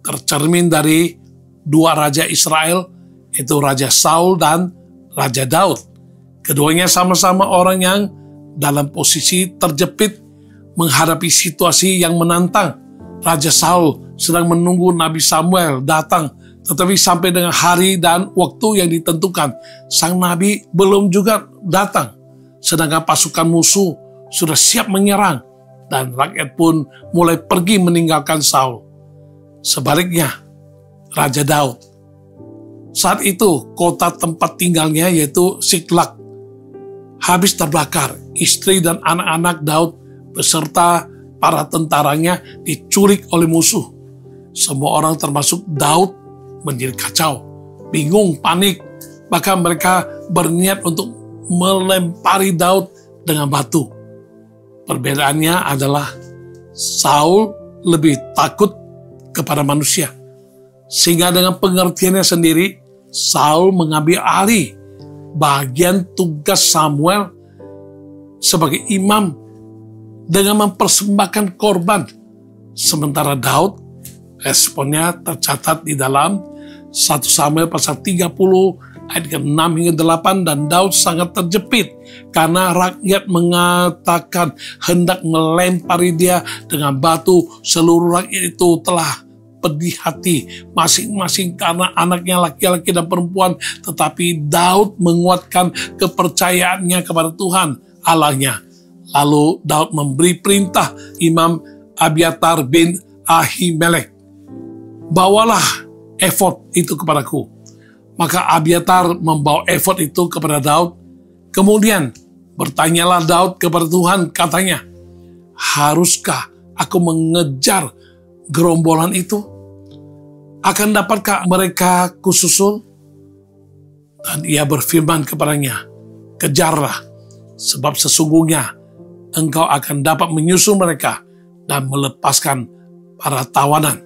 Tercermin dari dua raja Israel, yaitu Raja Saul dan Raja Daud. Keduanya sama-sama orang yang dalam posisi terjepit menghadapi situasi yang menantang. Raja Saul sedang menunggu Nabi Samuel datang, tetapi sampai dengan hari dan waktu yang ditentukan, sang Nabi belum juga datang. Sedangkan pasukan musuh sudah siap menyerang, dan rakyat pun mulai pergi meninggalkan Saul. Sebaliknya, Raja Daud, saat itu kota tempat tinggalnya yaitu Siklag habis terbakar. Istri dan anak-anak Daud beserta para tentaranya diculik oleh musuh. Semua orang termasuk Daud menjadi kacau, bingung, panik. Bahkan mereka berniat untuk melempari Daud dengan batu. Perbedaannya adalah Saul lebih takut kepada manusia, sehingga dengan pengertiannya sendiri Saul mengambil alih bagian tugas Samuel sebagai imam dengan mempersembahkan korban. Sementara Daud, responnya tercatat di dalam 1 Samuel pasal 30 ayat 6 hingga 8, dan Daud sangat terjepit karena rakyat mengatakan hendak melempari dia dengan batu. Seluruh rakyat itu telah pedih hati masing-masing karena anaknya laki-laki dan perempuan, tetapi Daud menguatkan kepercayaannya kepada Tuhan Allahnya. Lalu Daud memberi perintah Imam Abiatar bin Ahimelek, bawalah efod itu kepadaku. Maka Abiatar membawa efod itu kepada Daud. Kemudian bertanyalah Daud kepada Tuhan, katanya, haruskah aku mengejar gerombolan itu? Akan dapatkah mereka kususul? Dan ia berfirman kepadanya, kejarlah, sebab sesungguhnya engkau akan dapat menyusul mereka dan melepaskan para tawanan.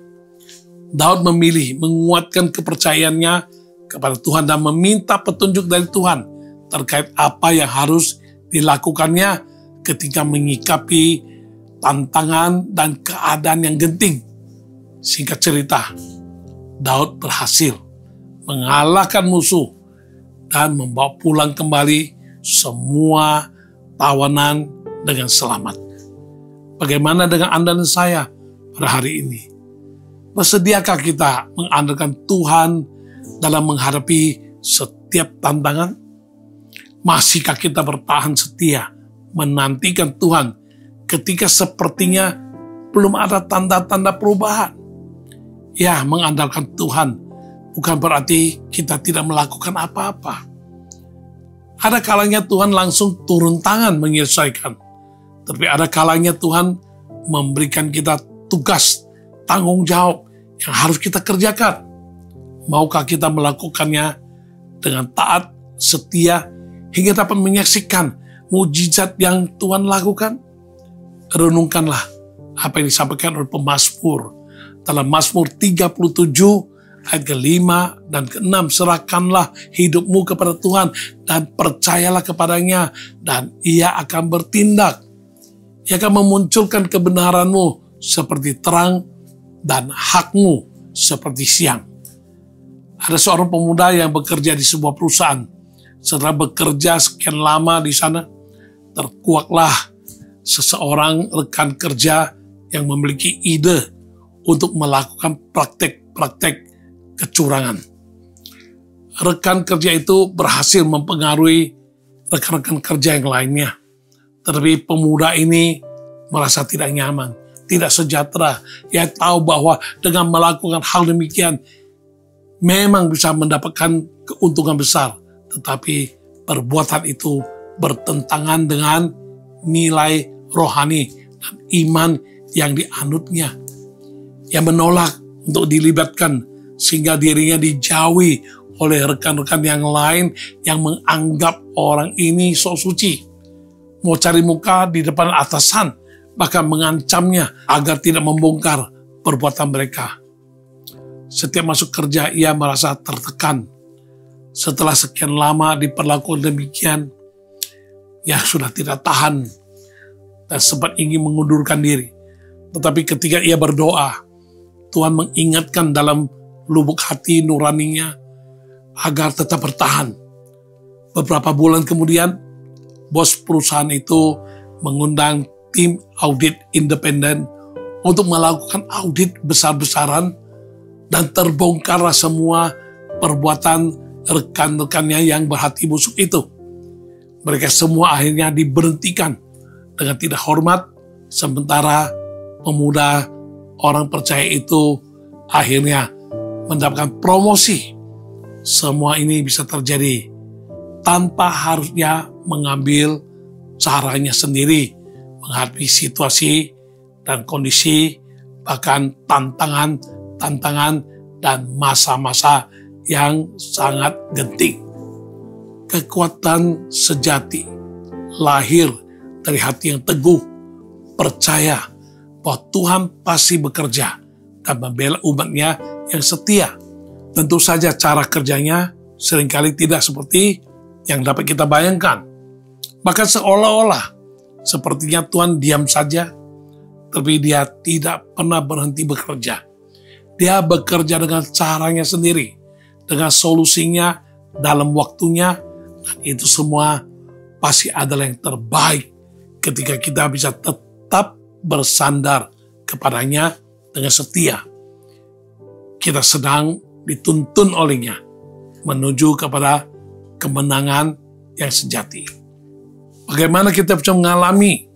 Daud memilih menguatkan kepercayaannya kepada Tuhan dan meminta petunjuk dari Tuhan terkait apa yang harus dilakukannya ketika menyikapi tantangan dan keadaan yang genting. Singkat cerita, Daud berhasil mengalahkan musuh dan membawa pulang kembali semua tawanan dengan selamat. Bagaimana dengan Anda dan saya pada hari ini? Bersediakah kita mengandalkan Tuhan dalam menghadapi setiap tantangan? Masihkah kita bertahan setia menantikan Tuhan ketika sepertinya belum ada tanda-tanda perubahan? Ya, mengandalkan Tuhan bukan berarti kita tidak melakukan apa-apa. Ada kalanya Tuhan langsung turun tangan menyelesaikan. Tapi ada kalanya Tuhan memberikan kita tugas, tanggung jawab yang harus kita kerjakan. Maukah kita melakukannya dengan taat, setia, hingga dapat menyaksikan mujizat yang Tuhan lakukan? Renungkanlah apa yang disampaikan oleh pemazmur dalam Mazmur 37 ayat ke-5 dan ke-6. Serahkanlah hidupmu kepada Tuhan dan percayalah kepadanya, dan Ia akan bertindak. Ia akan memunculkan kebenaranmu seperti terang dan hakmu seperti siang. Ada seorang pemuda yang bekerja di sebuah perusahaan. Setelah bekerja sekian lama di sana, terkuaklah seseorang rekan kerja yang memiliki ide untuk melakukan praktek-praktek kecurangan. Rekan kerja itu berhasil mempengaruhi rekan-rekan kerja yang lainnya. Tetapi pemuda ini merasa tidak nyaman, tidak sejahtera. Ia tahu bahwa dengan melakukan hal demikian memang bisa mendapatkan keuntungan besar. Tetapi perbuatan itu bertentangan dengan nilai rohani dan iman yang dianutnya. Ia menolak untuk dilibatkan sehingga dirinya dijauhi oleh rekan-rekan yang lain yang menganggap orang ini sok suci. Mau cari muka di depan atasan, bahkan mengancamnya agar tidak membongkar perbuatan mereka. Setiap masuk kerja ia merasa tertekan. Setelah sekian lama diperlakukan demikian, ia sudah tidak tahan dan sempat ingin mengundurkan diri. Tetapi ketika ia berdoa, Tuhan mengingatkan dalam lubuk hati nuraninya agar tetap bertahan. Beberapa bulan kemudian, bos perusahaan itu mengundang tim audit independen untuk melakukan audit besar-besaran, dan terbongkarlah semua perbuatan rekan-rekannya yang berhati busuk itu. Mereka semua akhirnya diberhentikan dengan tidak hormat, sementara pemuda orang percaya itu akhirnya mendapatkan promosi. Semua ini bisa terjadi tanpa harusnya mengambil caranya sendiri menghadapi situasi dan kondisi, bahkan tantangan dan masa-masa yang sangat genting. Kekuatan sejati lahir dari hati yang teguh, percaya bahwa Tuhan pasti bekerja dan membela umatnya yang setia. Tentu saja cara kerjanya seringkali tidak seperti yang dapat kita bayangkan. Bahkan seolah-olah sepertinya Tuhan diam saja, tapi Dia tidak pernah berhenti bekerja. Dia bekerja dengan caranya sendiri, dengan solusinya, dalam waktunya, dan itu semua pasti adalah yang terbaik ketika kita bisa tetap bersandar kepadanya dengan setia. Kita sedang dituntun olehnya menuju kepada kemenangan yang sejati. Bagaimana kita bisa mengalami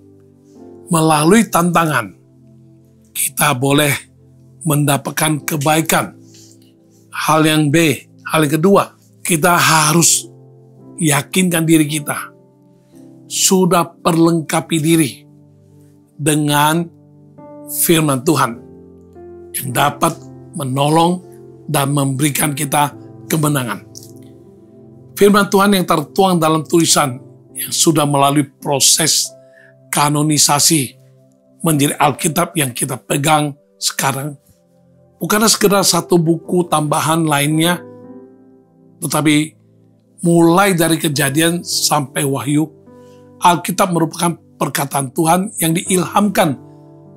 melalui tantangan? Kita boleh mendapatkan kebaikan. Hal yang kedua, kita harus yakinkan diri kita sudah perlengkapi diri dengan firman Tuhan yang dapat menolong dan memberikan kita kemenangan. Firman Tuhan yang tertuang dalam tulisan yang sudah melalui proses kanonisasi menjadi Alkitab yang kita pegang sekarang bukanlah sekedar satu buku tambahan lainnya, tetapi mulai dari Kejadian sampai Wahyu, Alkitab merupakan perkataan Tuhan yang diilhamkan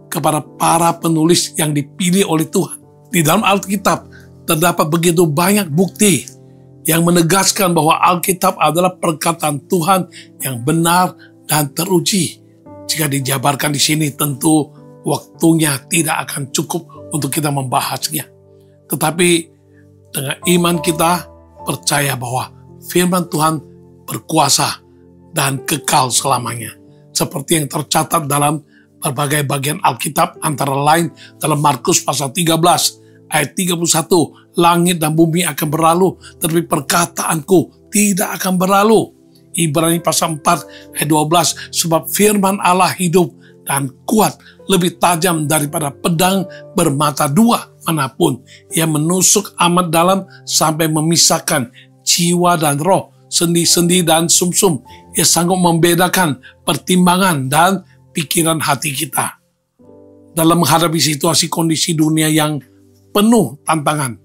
kepada para penulis yang dipilih oleh Tuhan. Di dalam Alkitab terdapat begitu banyak bukti yang menegaskan bahwa Alkitab adalah perkataan Tuhan yang benar dan teruji. Jika dijabarkan di sini, tentu waktunya tidak akan cukup untuk kita membahasnya. Tetapi dengan iman kita, percaya bahwa firman Tuhan berkuasa dan kekal selamanya. Seperti yang tercatat dalam berbagai bagian Alkitab, antara lain dalam Markus pasal 13 ayat 31, langit dan bumi akan berlalu, tetapi perkataanku tidak akan berlalu. Ibrani pasal 4 ayat 12, sebab firman Allah hidup dan kuat, lebih tajam daripada pedang bermata dua manapun. Ia menusuk amat dalam sampai memisahkan jiwa dan roh, sendi-sendi dan sumsum. Ia sanggup membedakan pertimbangan dan pikiran hati kita. Dalam menghadapi situasi kondisi dunia yang penuh tantangan,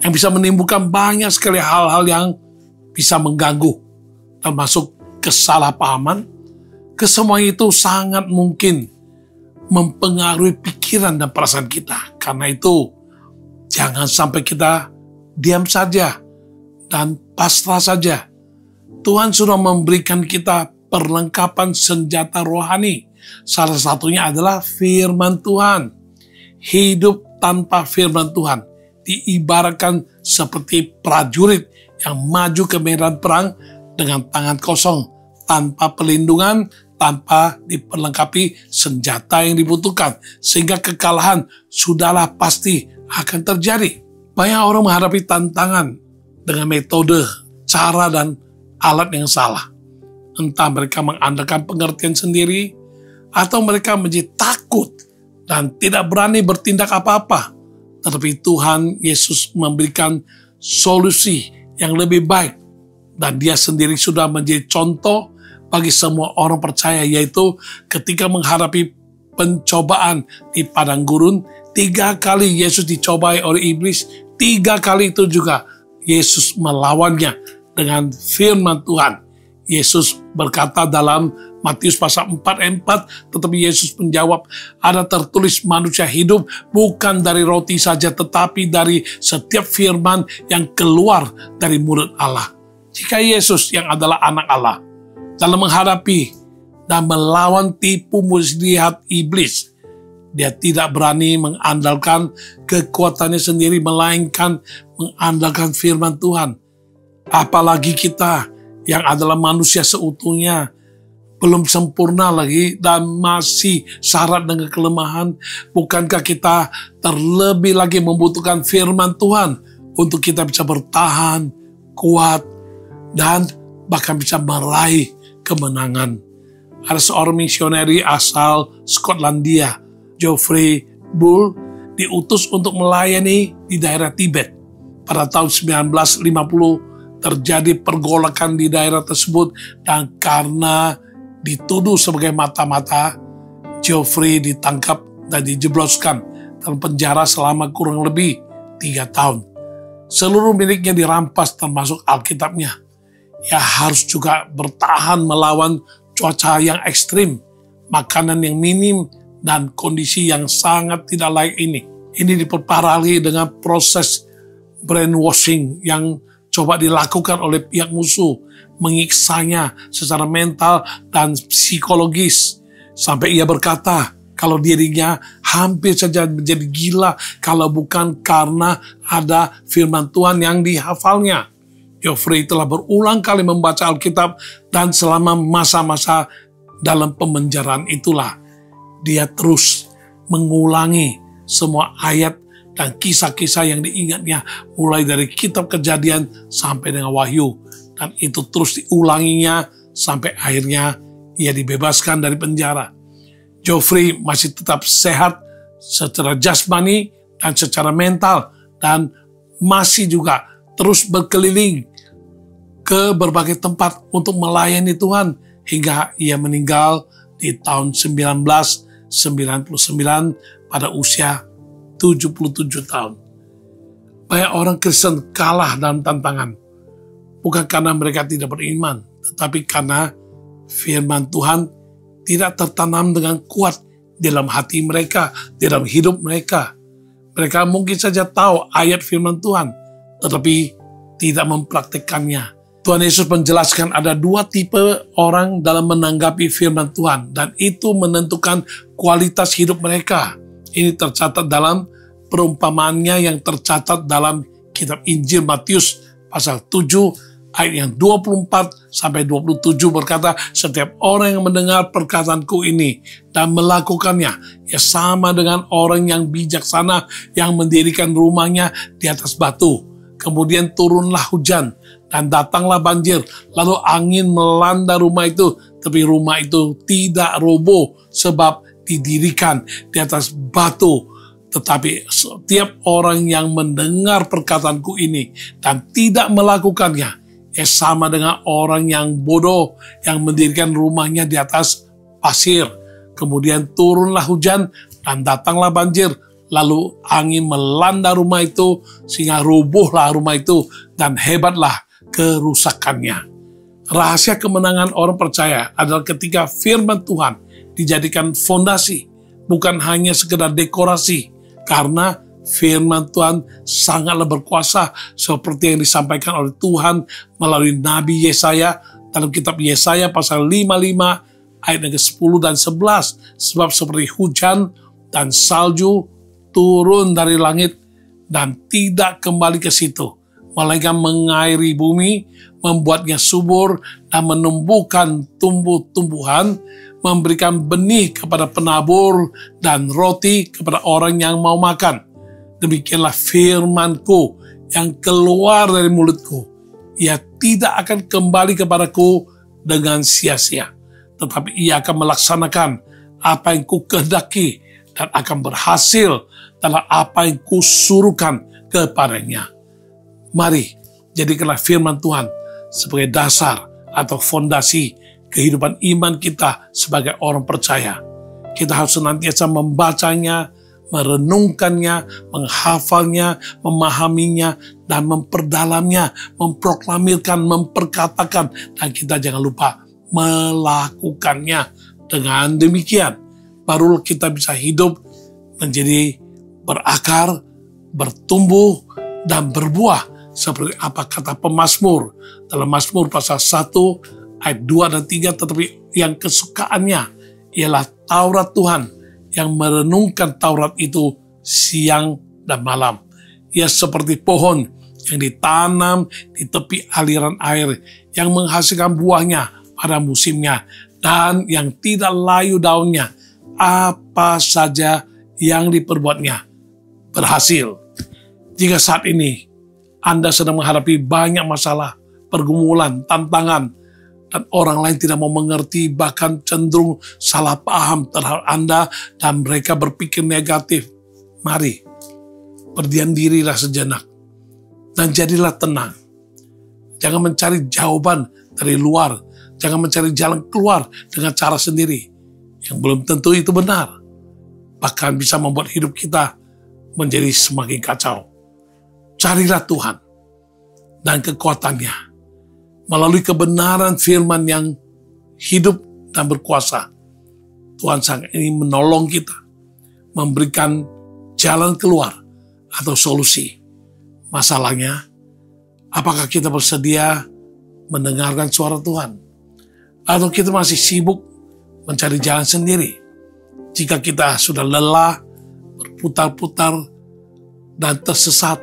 yang bisa menimbulkan banyak sekali hal-hal yang bisa mengganggu, termasuk kesalahpahaman, kesemua itu sangat mungkin mempengaruhi pikiran dan perasaan kita. Karena itu, jangan sampai kita diam saja dan pasrah saja. Tuhan sudah memberikan kita perlengkapan senjata rohani. Salah satunya adalah firman Tuhan. Hidup tanpa firman Tuhan diibaratkan seperti prajurit yang maju ke medan perang dengan tangan kosong, tanpa perlindungan, tanpa diperlengkapi senjata yang dibutuhkan, sehingga kekalahan sudahlah pasti akan terjadi. Banyak orang menghadapi tantangan dengan metode, cara, dan alat yang salah. Entah mereka mengandalkan pengertian sendiri, atau mereka menjadi takut dan tidak berani bertindak apa-apa. Tetapi Tuhan Yesus memberikan solusi yang lebih baik, dan Dia sendiri sudah menjadi contoh bagi semua orang percaya, yaitu ketika menghadapi pencobaan di padang gurun, 3 kali Yesus dicobai oleh iblis, 3 kali itu juga Yesus melawannya dengan firman Tuhan. Yesus berkata dalam Matius pasal 4 ayat 4, tetapi Yesus menjawab, ada tertulis manusia hidup bukan dari roti saja, tetapi dari setiap firman yang keluar dari mulut Allah. Jika Yesus yang adalah anak Allah, dalam menghadapi dan melawan tipu muslihat iblis, Dia tidak berani mengandalkan kekuatannya sendiri, melainkan mengandalkan firman Tuhan. Apalagi kita yang adalah manusia seutuhnya, belum sempurna lagi dan masih syarat dengan kelemahan. Bukankah kita terlebih lagi membutuhkan firman Tuhan untuk kita bisa bertahan, kuat, dan bahkan bisa meraih kemenangan. Ada seorang misioneri asal Skotlandia, Geoffrey Bull, diutus untuk melayani di daerah Tibet. Pada tahun 1950 terjadi pergolakan di daerah tersebut, dan karena dituduh sebagai mata-mata, Geoffrey ditangkap dan dijebloskan dalam penjara selama kurang lebih 3 tahun. Seluruh miliknya dirampas termasuk Alkitabnya. Ia harus juga bertahan melawan cuaca yang ekstrim, makanan yang minim, dan kondisi yang sangat tidak layak ini. Ini diperparah dengan proses brainwashing yang coba dilakukan oleh pihak musuh, mengiksanya secara mental dan psikologis, sampai ia berkata kalau dirinya hampir saja menjadi gila kalau bukan karena ada firman Tuhan yang dihafalnya. Geoffrey telah berulang kali membaca Alkitab, dan selama masa-masa dalam pemenjaraan itulah dia terus mengulangi semua ayat dan kisah-kisah yang diingatnya, mulai dari kitab Kejadian sampai dengan Wahyu. Dan itu terus diulanginya sampai akhirnya ia dibebaskan dari penjara. Geoffrey masih tetap sehat secara jasmani dan secara mental, dan masih juga terus berkeliling ke berbagai tempat untuk melayani Tuhan hingga ia meninggal di tahun 1999 pada usia 77 tahun. Banyak orang Kristen kalah dalam tantangan, bukan karena mereka tidak beriman, tetapi karena firman Tuhan tidak tertanam dengan kuat dalam hati mereka, dalam hidup mereka. Mereka mungkin saja tahu ayat firman Tuhan, tetapi tidak mempraktikkannya. Tuhan Yesus menjelaskan ada 2 tipe orang dalam menanggapi firman Tuhan, dan itu menentukan kualitas hidup mereka. Ini tercatat dalam perumpamaannya yang tercatat dalam kitab Injil Matius pasal 7 ayat yang 24 sampai 27 berkata, setiap orang yang mendengar perkataanku ini dan melakukannya, ia sama dengan orang yang bijaksana yang mendirikan rumahnya di atas batu. Kemudian turunlah hujan dan datanglah banjir, lalu angin melanda rumah itu, tapi rumah itu tidak roboh sebab didirikan di atas batu. Tetapi setiap orang yang mendengar perkataanku ini dan tidak melakukannya, sama dengan orang yang bodoh yang mendirikan rumahnya di atas pasir. Kemudian turunlah hujan dan datanglah banjir, lalu angin melanda rumah itu sehingga robohlah rumah itu dan hebatlah kerusakannya. Rahasia kemenangan orang percaya adalah ketika firman Tuhan dijadikan fondasi, bukan hanya sekedar dekorasi, karena firman Tuhan sangatlah berkuasa seperti yang disampaikan oleh Tuhan melalui Nabi Yesaya dalam kitab Yesaya pasal 55 ayat yang ke-10 dan 11. Sebab seperti hujan dan salju turun dari langit dan tidak kembali ke situ, melainkan mengairi bumi, membuatnya subur dan menumbuhkan tumbuh-tumbuhan, memberikan benih kepada penabur dan roti kepada orang yang mau makan. Demikianlah firmanku yang keluar dari mulutku. Ia tidak akan kembali kepadaku dengan sia-sia, tetapi ia akan melaksanakan apa yang kukehendaki dan akan berhasil dalam apa yang kusuruhkan kepadanya. Mari, jadikanlah firman Tuhan sebagai dasar atau fondasi kehidupan iman kita sebagai orang percaya. Kita harus senantiasa membacanya, merenungkannya, menghafalnya, memahaminya, dan memperdalamnya, memproklamirkan, memperkatakan, dan kita jangan lupa melakukannya. Dengan demikian, baru kita bisa hidup menjadi berakar, bertumbuh, dan berbuah seperti apa kata pemazmur dalam Mazmur pasal 1 ayat 2 dan 3, tetapi yang kesukaannya ialah Taurat Tuhan, yang merenungkan Taurat itu siang dan malam. Ia seperti pohon yang ditanam di tepi aliran air, yang menghasilkan buahnya pada musimnya, dan yang tidak layu daunnya. Apa saja yang diperbuatnya berhasil. Jika saat ini Anda sedang menghadapi banyak masalah, pergumulan, tantangan, dan orang lain tidak mau mengerti, bahkan cenderung salah paham terhadap Anda, dan mereka berpikir negatif, mari berdiam dirilah sejenak dan jadilah tenang. Jangan mencari jawaban dari luar, jangan mencari jalan keluar dengan cara sendiri yang belum tentu itu benar, bahkan bisa membuat hidup kita menjadi semakin kacau. Carilah Tuhan dan kekuatannya melalui kebenaran firman yang hidup dan berkuasa. Tuhan sangat ingin menolong kita, memberikan jalan keluar atau solusi. Masalahnya, apakah kita bersedia mendengarkan suara Tuhan? Atau kita masih sibuk mencari jalan sendiri? Jika kita sudah lelah, berputar-putar, dan tersesat,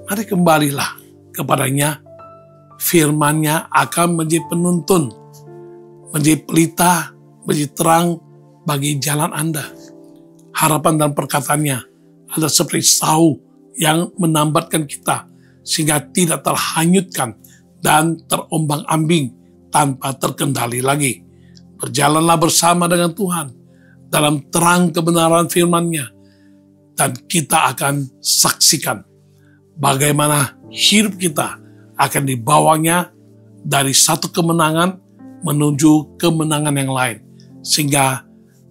mari kembalilah kepadanya. Firman-Nya akan menjadi penuntun, menjadi pelita, menjadi terang bagi jalan Anda. Harapan dan perkataannya adalah seperti sauh yang menambatkan kita sehingga tidak terhanyutkan dan terombang-ambing tanpa terkendali lagi. Berjalanlah bersama dengan Tuhan dalam terang kebenaran firman-Nya, dan kita akan saksikan bagaimana hidup kita akan dibawanya dari satu kemenangan menuju kemenangan yang lain, sehingga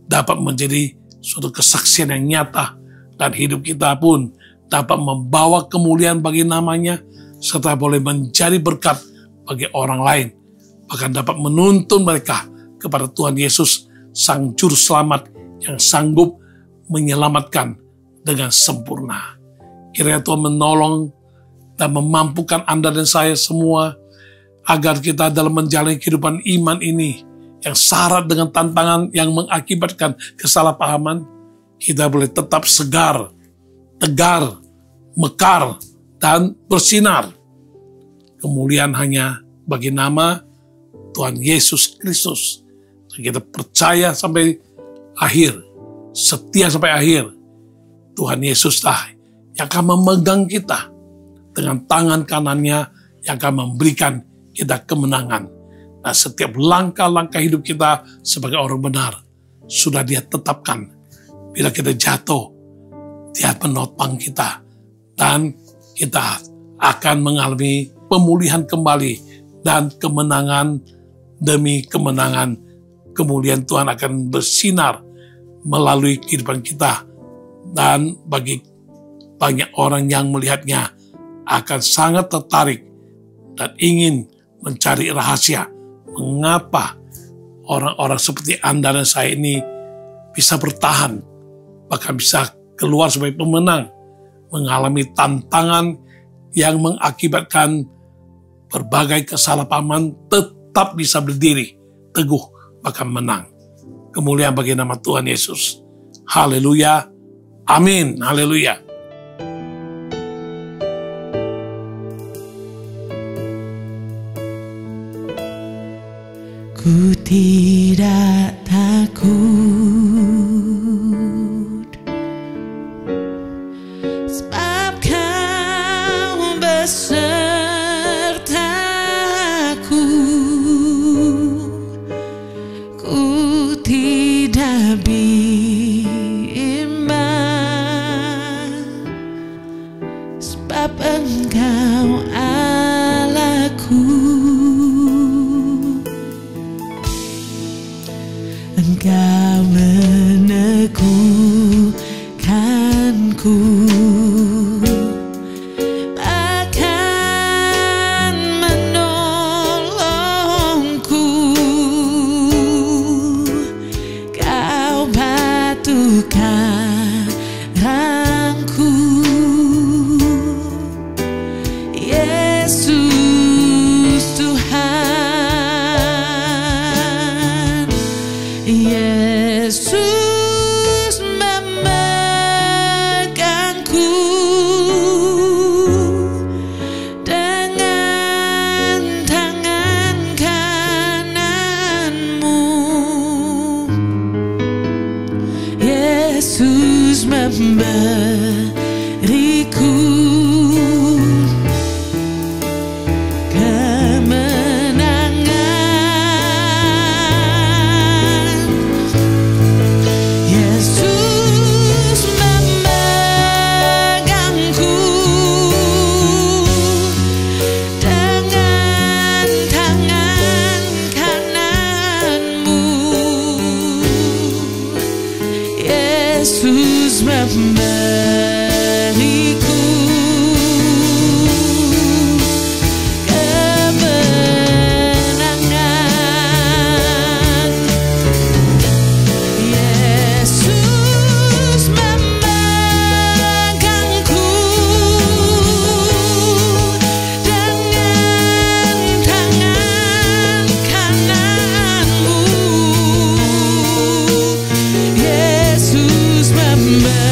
dapat menjadi suatu kesaksian yang nyata, dan hidup kita pun dapat membawa kemuliaan bagi namanya, serta boleh menjadi berkat bagi orang lain, bahkan dapat menuntun mereka kepada Tuhan Yesus, Sang Juru Selamat yang sanggup menyelamatkan dengan sempurna. Kiranya Tuhan menolong dan memampukan Anda dan saya semua agar kita dalam menjalani kehidupan iman ini yang syarat dengan tantangan yang mengakibatkan kesalahpahaman, kita boleh tetap segar, tegar, mekar, dan bersinar. kemuliaan hanya bagi nama Tuhan Yesus Kristus. Dan kita percaya sampai akhir, setia sampai akhir. Tuhan Yesuslah yang akan memegang kita dengan tangan kanannya, yang akan memberikan kita kemenangan. Nah, setiap langkah-langkah hidup kita sebagai orang benar sudah Dia tetapkan. Bila kita jatuh, Dia menopang kita, dan kita akan mengalami pemulihan kembali dan kemenangan demi kemenangan. Kemuliaan Tuhan akan bersinar melalui kehidupan kita, dan bagi banyak orang yang melihatnya akan sangat tertarik dan ingin mencari rahasia mengapa orang-orang seperti Anda dan saya ini bisa bertahan, bahkan bisa keluar sebagai pemenang, mengalami tantangan yang mengakibatkan berbagai kesalahpahaman, tetap bisa berdiri teguh bahkan menang. Kemuliaan bagi nama Tuhan Yesus. Haleluya. Amin. Haleluya. Ku tidak takut, sebab Kau besertaku. Ku tidak bimbang, sebab Engkau Allahku. Engkau meneguhkanku, bahkan menolongku. Kau batu karangku, Yesus Tuhan. Yesus memegangku dengan tangan kananmu. Yesus memberiku Yesus memberiku kemenangan. Yesus memegangku dengan tangan kananmu. Yesus memberiku kemenangan. Yesus memegangku dengan tangan kananmu. Yesus memberiku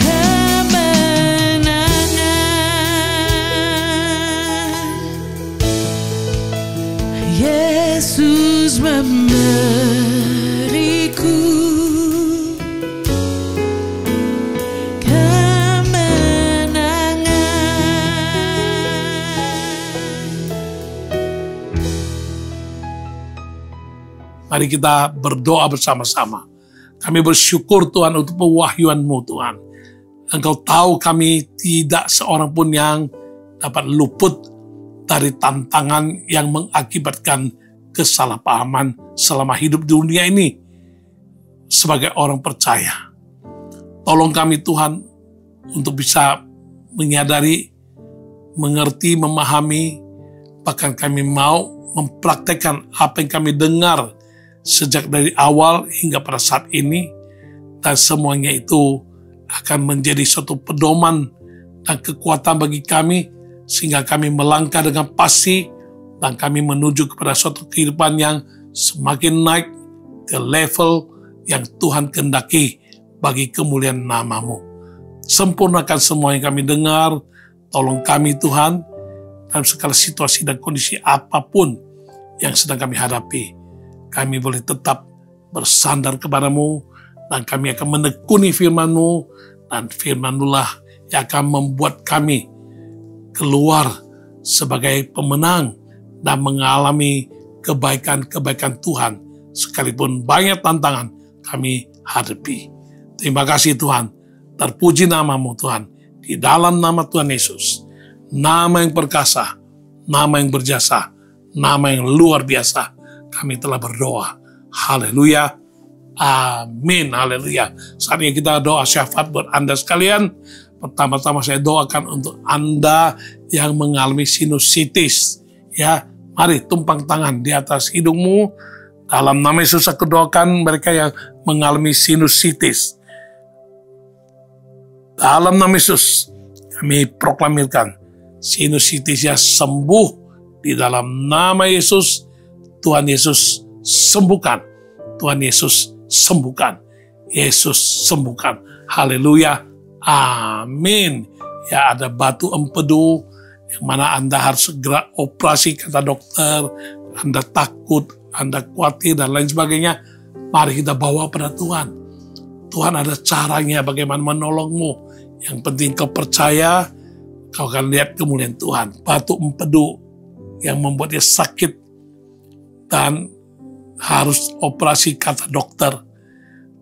kemenangan. Yesus memberiku kemenangan. Mari kita berdoa bersama-sama. Kami bersyukur Tuhan untuk pewahyuan-Mu Tuhan. Engkau tahu kami tidak seorang pun yang dapat luput dari tantangan yang mengakibatkan kesalahpahaman selama hidup di dunia ini sebagai orang percaya. Tolong kami Tuhan untuk bisa menyadari, mengerti, memahami, bahkan kami mau mempraktekkan apa yang kami dengar sejak dari awal hingga pada saat ini, dan semuanya itu akan menjadi suatu pedoman dan kekuatan bagi kami, sehingga kami melangkah dengan pasti dan kami menuju kepada suatu kehidupan yang semakin naik ke level yang Tuhan kehendaki bagi kemuliaan nama-Mu. Sempurnakan semua yang kami dengar, tolong kami Tuhan, dalam segala situasi dan kondisi apapun yang sedang kami hadapi. Kami boleh tetap bersandar kepada-Mu, dan kami akan menekuni firman-Mu, dan firman-Mu lah yang akan membuat kami keluar sebagai pemenang dan mengalami kebaikan-kebaikan Tuhan, sekalipun banyak tantangan kami hadapi. Terima kasih Tuhan, terpuji nama-Mu Tuhan, di dalam nama Tuhan Yesus, nama yang perkasa, nama yang berjasa, nama yang luar biasa, kami telah berdoa. Haleluya, amin, haleluya. Saatnya kita doa syafaat buat Anda sekalian. Pertama-tama saya doakan untuk Anda yang mengalami sinusitis. Ya, mari tumpang tangan di atas hidungmu. Dalam nama Yesus aku doakan mereka yang mengalami sinusitis. Dalam nama Yesus kami proklamirkan sinusitisnya sembuh di dalam nama Yesus. Tuhan Yesus sembuhkan. Tuhan Yesus sembuhkan. Yesus sembuhkan. Haleluya. Amin. Ya, ada batu empedu yang mana Anda harus segera operasi, kata dokter. Anda takut, Anda khawatir, dan lain sebagainya. Mari kita bawa pada Tuhan. Tuhan ada caranya bagaimana menolongmu. Yang penting kau percaya, kau akan lihat kemuliaan Tuhan. Batu empedu yang membuat dia sakit dan harus operasi, kata dokter.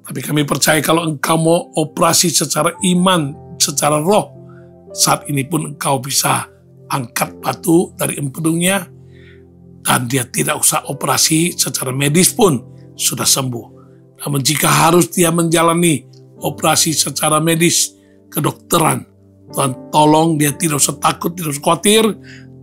Tapi kami percaya kalau engkau mau operasi secara iman, secara roh, saat ini pun engkau bisa angkat batu dari empedunya, dan dia tidak usah operasi secara medis pun sudah sembuh. Namun jika harus dia menjalani operasi secara medis, kedokteran, Tuhan tolong dia tidak usah takut, tidak usah khawatir.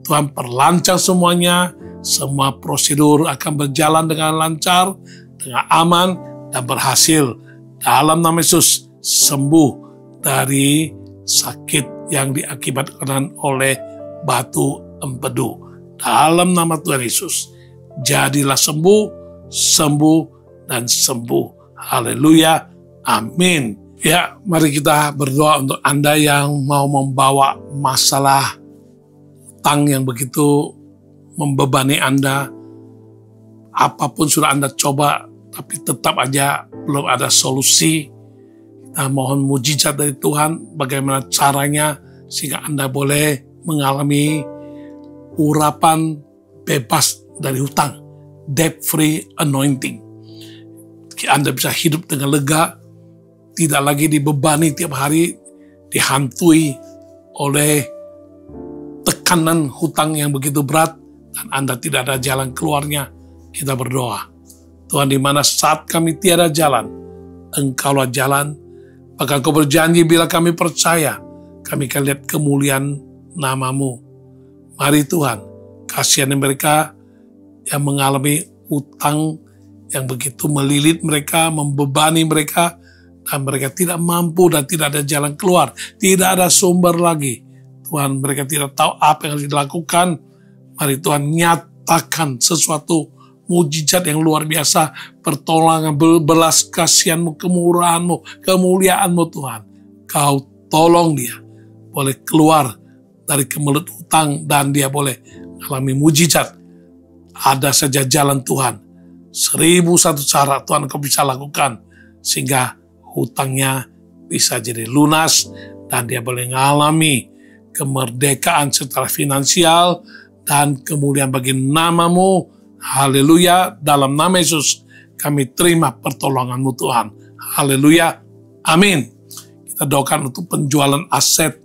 Tuhan perlancar semuanya, semua prosedur akan berjalan dengan lancar, dengan aman, dan berhasil. Dalam nama Yesus, sembuh dari sakit yang diakibatkan oleh batu empedu. Dalam nama Tuhan Yesus, jadilah sembuh, sembuh, dan sembuh. Haleluya, amin. Ya, mari kita berdoa untuk Anda yang mau membawa masalah utang yang begitu membebani Anda. Apapun sudah Anda coba, tapi tetap aja belum ada solusi. Kita mohon mujizat dari Tuhan, bagaimana caranya sehingga Anda boleh mengalami urapan bebas dari hutang, debt free anointing. Anda bisa hidup dengan lega, tidak lagi dibebani tiap hari, dihantui oleh tekanan hutang yang begitu berat, dan Anda tidak ada jalan keluarnya. Kita berdoa, Tuhan, di mana saat kami tiada jalan, Engkaulah jalan. Maka Engkau berjanji bila kami percaya, kami akan lihat kemuliaan nama-Mu. Mari Tuhan, kasihani mereka yang mengalami utang yang begitu melilit mereka, membebani mereka, dan mereka tidak mampu dan tidak ada jalan keluar, tidak ada sumber lagi. Tuhan, mereka tidak tahu apa yang harus dilakukan. Mari Tuhan, nyatakan sesuatu mujizat yang luar biasa, pertolongan, belas kasihan-Mu, kemurahan-Mu, kemuliaan-Mu Tuhan. Kau tolong dia, boleh keluar dari kemelut hutang, dan dia boleh alami mujizat. Ada saja jalan Tuhan, 1001 cara Tuhan Kau bisa lakukan, sehingga hutangnya bisa jadi lunas, dan dia boleh mengalami kemerdekaan secara finansial, dan kemuliaan bagi nama-Mu. Haleluya, dalam nama Yesus kami terima pertolongan-Mu Tuhan. Haleluya, amin. Kita doakan untuk penjualan aset,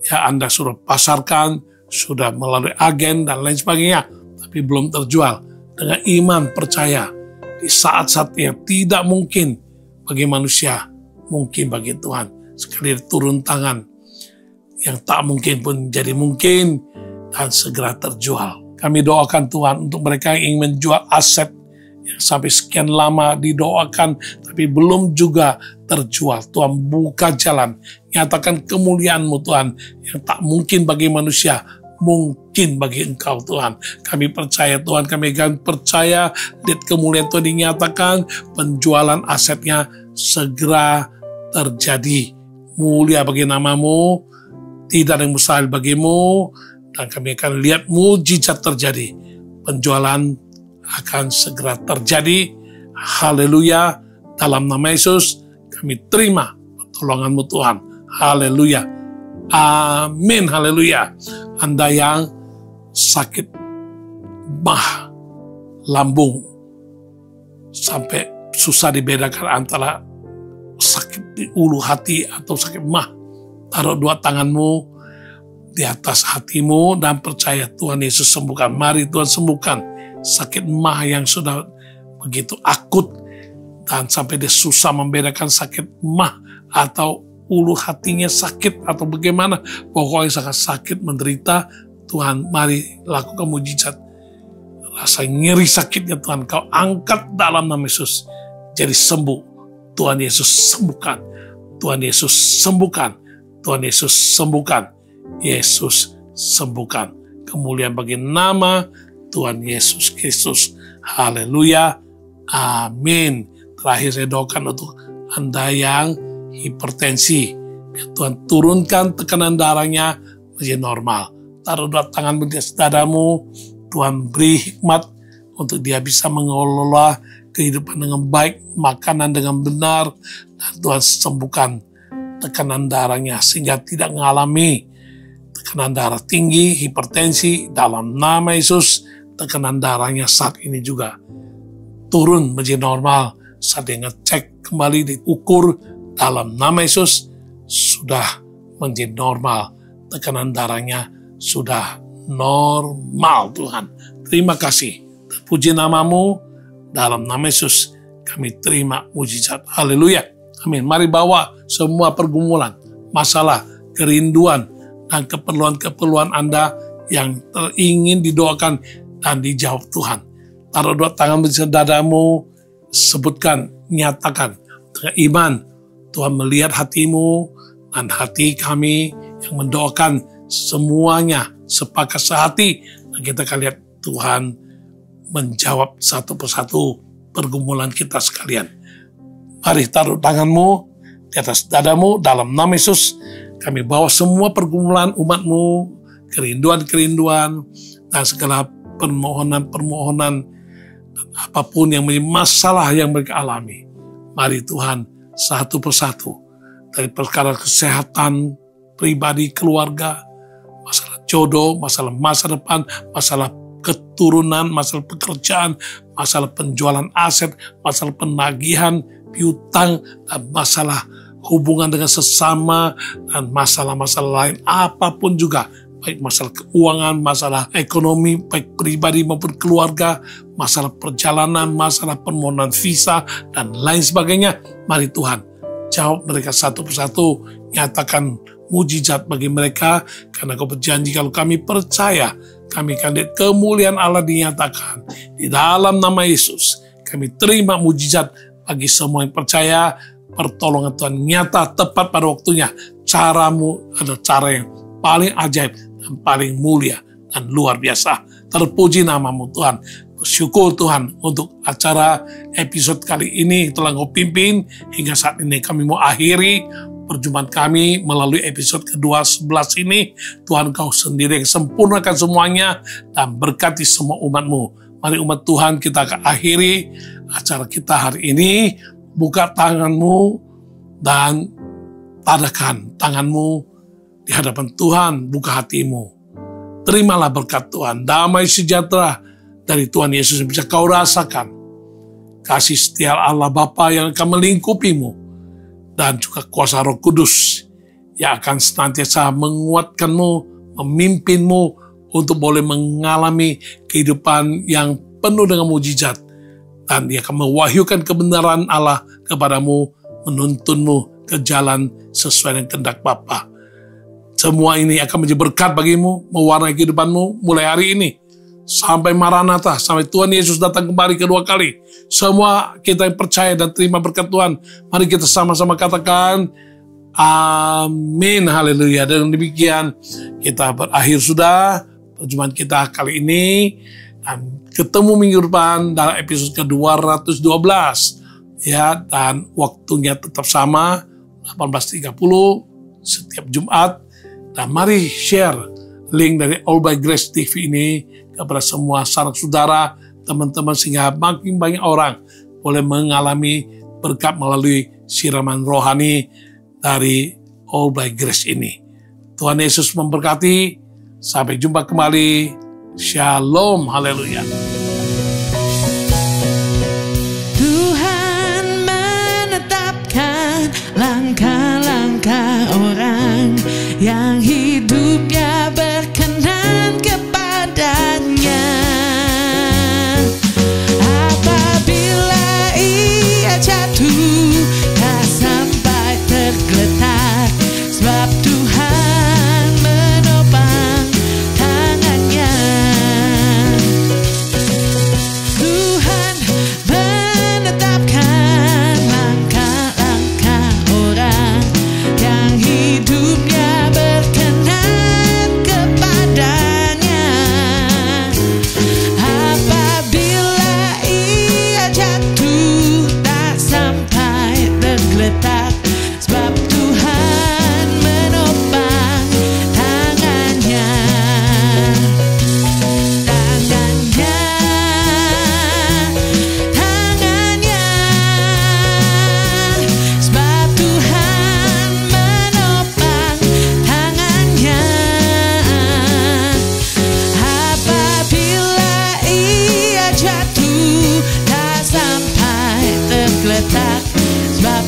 ya Anda sudah pasarkan, sudah melalui agen dan lain sebagainya, tapi belum terjual. Dengan iman percaya, di saat-saat yang tidak mungkin bagi manusia, mungkin bagi Tuhan. Sekali turun tangan, yang tak mungkin pun jadi mungkin dan segera terjual. Kami doakan Tuhan untuk mereka yang ingin menjual aset yang sampai sekian lama didoakan tapi belum juga terjual. Tuhan buka jalan, nyatakan kemuliaan-Mu Tuhan yang tak mungkin bagi manusia, mungkin bagi Engkau Tuhan. Kami percaya Tuhan, kami akan percaya lihat kemuliaan Tuhan dinyatakan, penjualan asetnya segera terjadi. Mulia bagi nama-Mu, tidak ada yang mustahil bagimu, dan kami akan lihat mujizat terjadi. Penjualan akan segera terjadi. Haleluya. Dalam nama Yesus kami terima pertolongan-Mu Tuhan. Haleluya. Amin. Haleluya. Anda yang sakit mah, lambung, sampai susah dibedakan antara sakit di ulu hati atau sakit mah, taruh dua tanganmu di atas hatimu dan percaya Tuhan Yesus sembuhkan. Mari Tuhan sembuhkan sakit mah yang sudah begitu akut dan sampai dia susah membedakan sakit mah atau ulu hatinya sakit atau bagaimana, pokoknya sangat sakit, menderita. Tuhan, mari lakukan mujizat. Rasa nyeri sakitnya Tuhan Kau angkat dalam nama Yesus, jadi sembuh. Tuhan Yesus sembuhkan, Tuhan Yesus sembuhkan, Tuhan Yesus sembuhkan, Yesus sembuhkan. Kemuliaan bagi nama Tuhan Yesus Kristus. Haleluya. Amin. Terakhir saya doakan untuk Anda yang hipertensi. Biar Tuhan turunkan tekanan darahnya menjadi normal. Taruh dua tangan di atas dadamu. Tuhan beri hikmat untuk dia bisa mengelola kehidupan dengan baik, makanan dengan benar, dan Tuhan sembuhkan tekanan darahnya sehingga tidak mengalami tekanan darah tinggi, hipertensi. Dalam nama Yesus, tekanan darahnya saat ini juga turun menjadi normal. Saat dia ngecek kembali, diukur dalam nama Yesus, sudah menjadi normal. Tekanan darahnya sudah normal Tuhan. Terima kasih. Terpuji nama-Mu. Dalam nama Yesus kami terima mujizat. Haleluya. Amin. Mari bawa semua pergumulan, masalah, kerinduan, dan keperluan-keperluan Anda yang ingin didoakan dan dijawab Tuhan. Taruh dua tangan di dadamu, sebutkan, nyatakan dengan iman. Tuhan melihat hatimu dan hati kami yang mendoakan semuanya sepakat sehati. Dan kita akan lihat Tuhan menjawab satu persatu pergumulan kita sekalian. Mari taruh tanganmu di atas dadamu dalam nama Yesus. Kami bawa semua pergumulan umat-Mu, kerinduan-kerinduan, dan segala permohonan-permohonan, dan apapun yang menjadi masalah yang mereka alami. Mari Tuhan, satu persatu, dari perkara kesehatan, pribadi, keluarga, masalah jodoh, masalah masa depan, masalah keturunan, masalah pekerjaan, masalah penjualan aset, masalah penagihan, piutang, dan masalah hubungan dengan sesama, dan masalah-masalah lain, apapun juga, baik masalah keuangan, masalah ekonomi, baik pribadi maupun keluarga, masalah perjalanan, masalah permohonan visa, dan lain sebagainya. Mari Tuhan, jawab mereka satu persatu, nyatakan mujizat bagi mereka, karena Kau berjanji kalau kami percaya, kami akan lihat kemuliaan Allah dinyatakan. Di dalam nama Yesus, kami terima mujizat bagi semua yang percaya. Pertolongan Tuhan nyata tepat pada waktunya. Cara-Mu adalah cara yang paling ajaib dan paling mulia dan luar biasa. Terpuji nama-Mu Tuhan. Bersyukur Tuhan untuk acara episode kali ini telah Kau pimpin. Hingga saat ini kami mau akhiri perjumpaan kami melalui episode ke-11 ini. Tuhan Kau sendiri yang sempurnakan semuanya dan berkati semua umat-Mu. Mari umat Tuhan, kita akan akhiri acara kita hari ini. Buka tangan-Mu dan tadakan tangan-Mu di hadapan Tuhan. Buka hati-Mu. Terimalah berkat Tuhan. Damai sejahtera dari Tuhan Yesus yang bisa kau rasakan. Kasih setia Allah Bapa yang akan melingkupi-Mu. Dan juga kuasa Roh Kudus yang akan senantiasa menguatkan-Mu, memimpin-Mu untuk boleh mengalami kehidupan yang penuh dengan mujizat. Dan Dia akan mewahyukan kebenaran Allah kepadamu, menuntunmu ke jalan sesuai dengan kehendak Bapa. Semua ini akan menjadi berkat bagimu, mewarnai kehidupanmu mulai hari ini. Sampai Maranatha, sampai Tuhan Yesus datang kembali kedua kali. Semua kita yang percaya dan terima berkat Tuhan, mari kita sama-sama katakan, amin, haleluya. Dan demikian kita berakhir sudah perjumpaan kita kali ini. Dan ketemu minggu depan dalam episode ke-212. Ya, dan waktunya tetap sama, 18.30 setiap Jumat. Dan mari share link dari All by Grace TV ini kepada semua sanak saudara, teman-teman, sehingga makin banyak orang boleh mengalami berkat melalui siraman rohani dari All by Grace ini. Tuhan Yesus memberkati. Sampai jumpa kembali. Shalom. Haleluya. Tuhan menetapkan langkah-langkah orang yang hidupnya berkenan kepadanya. Apabila ia jatuh, tak sampai tergeletak, sebab Tuhan menopang tangannya. Tuhan menetapkan langkah-langkah orang yang hidupnya berkenan kepadanya. Apabila ia jatuh, tak sampai tergeletak, sebab Tuhan menopang tangannya. Tangannya, sebab Tuhan menopang tangannya. Apabila ia jatuh, tak sampai tergeletak, sebab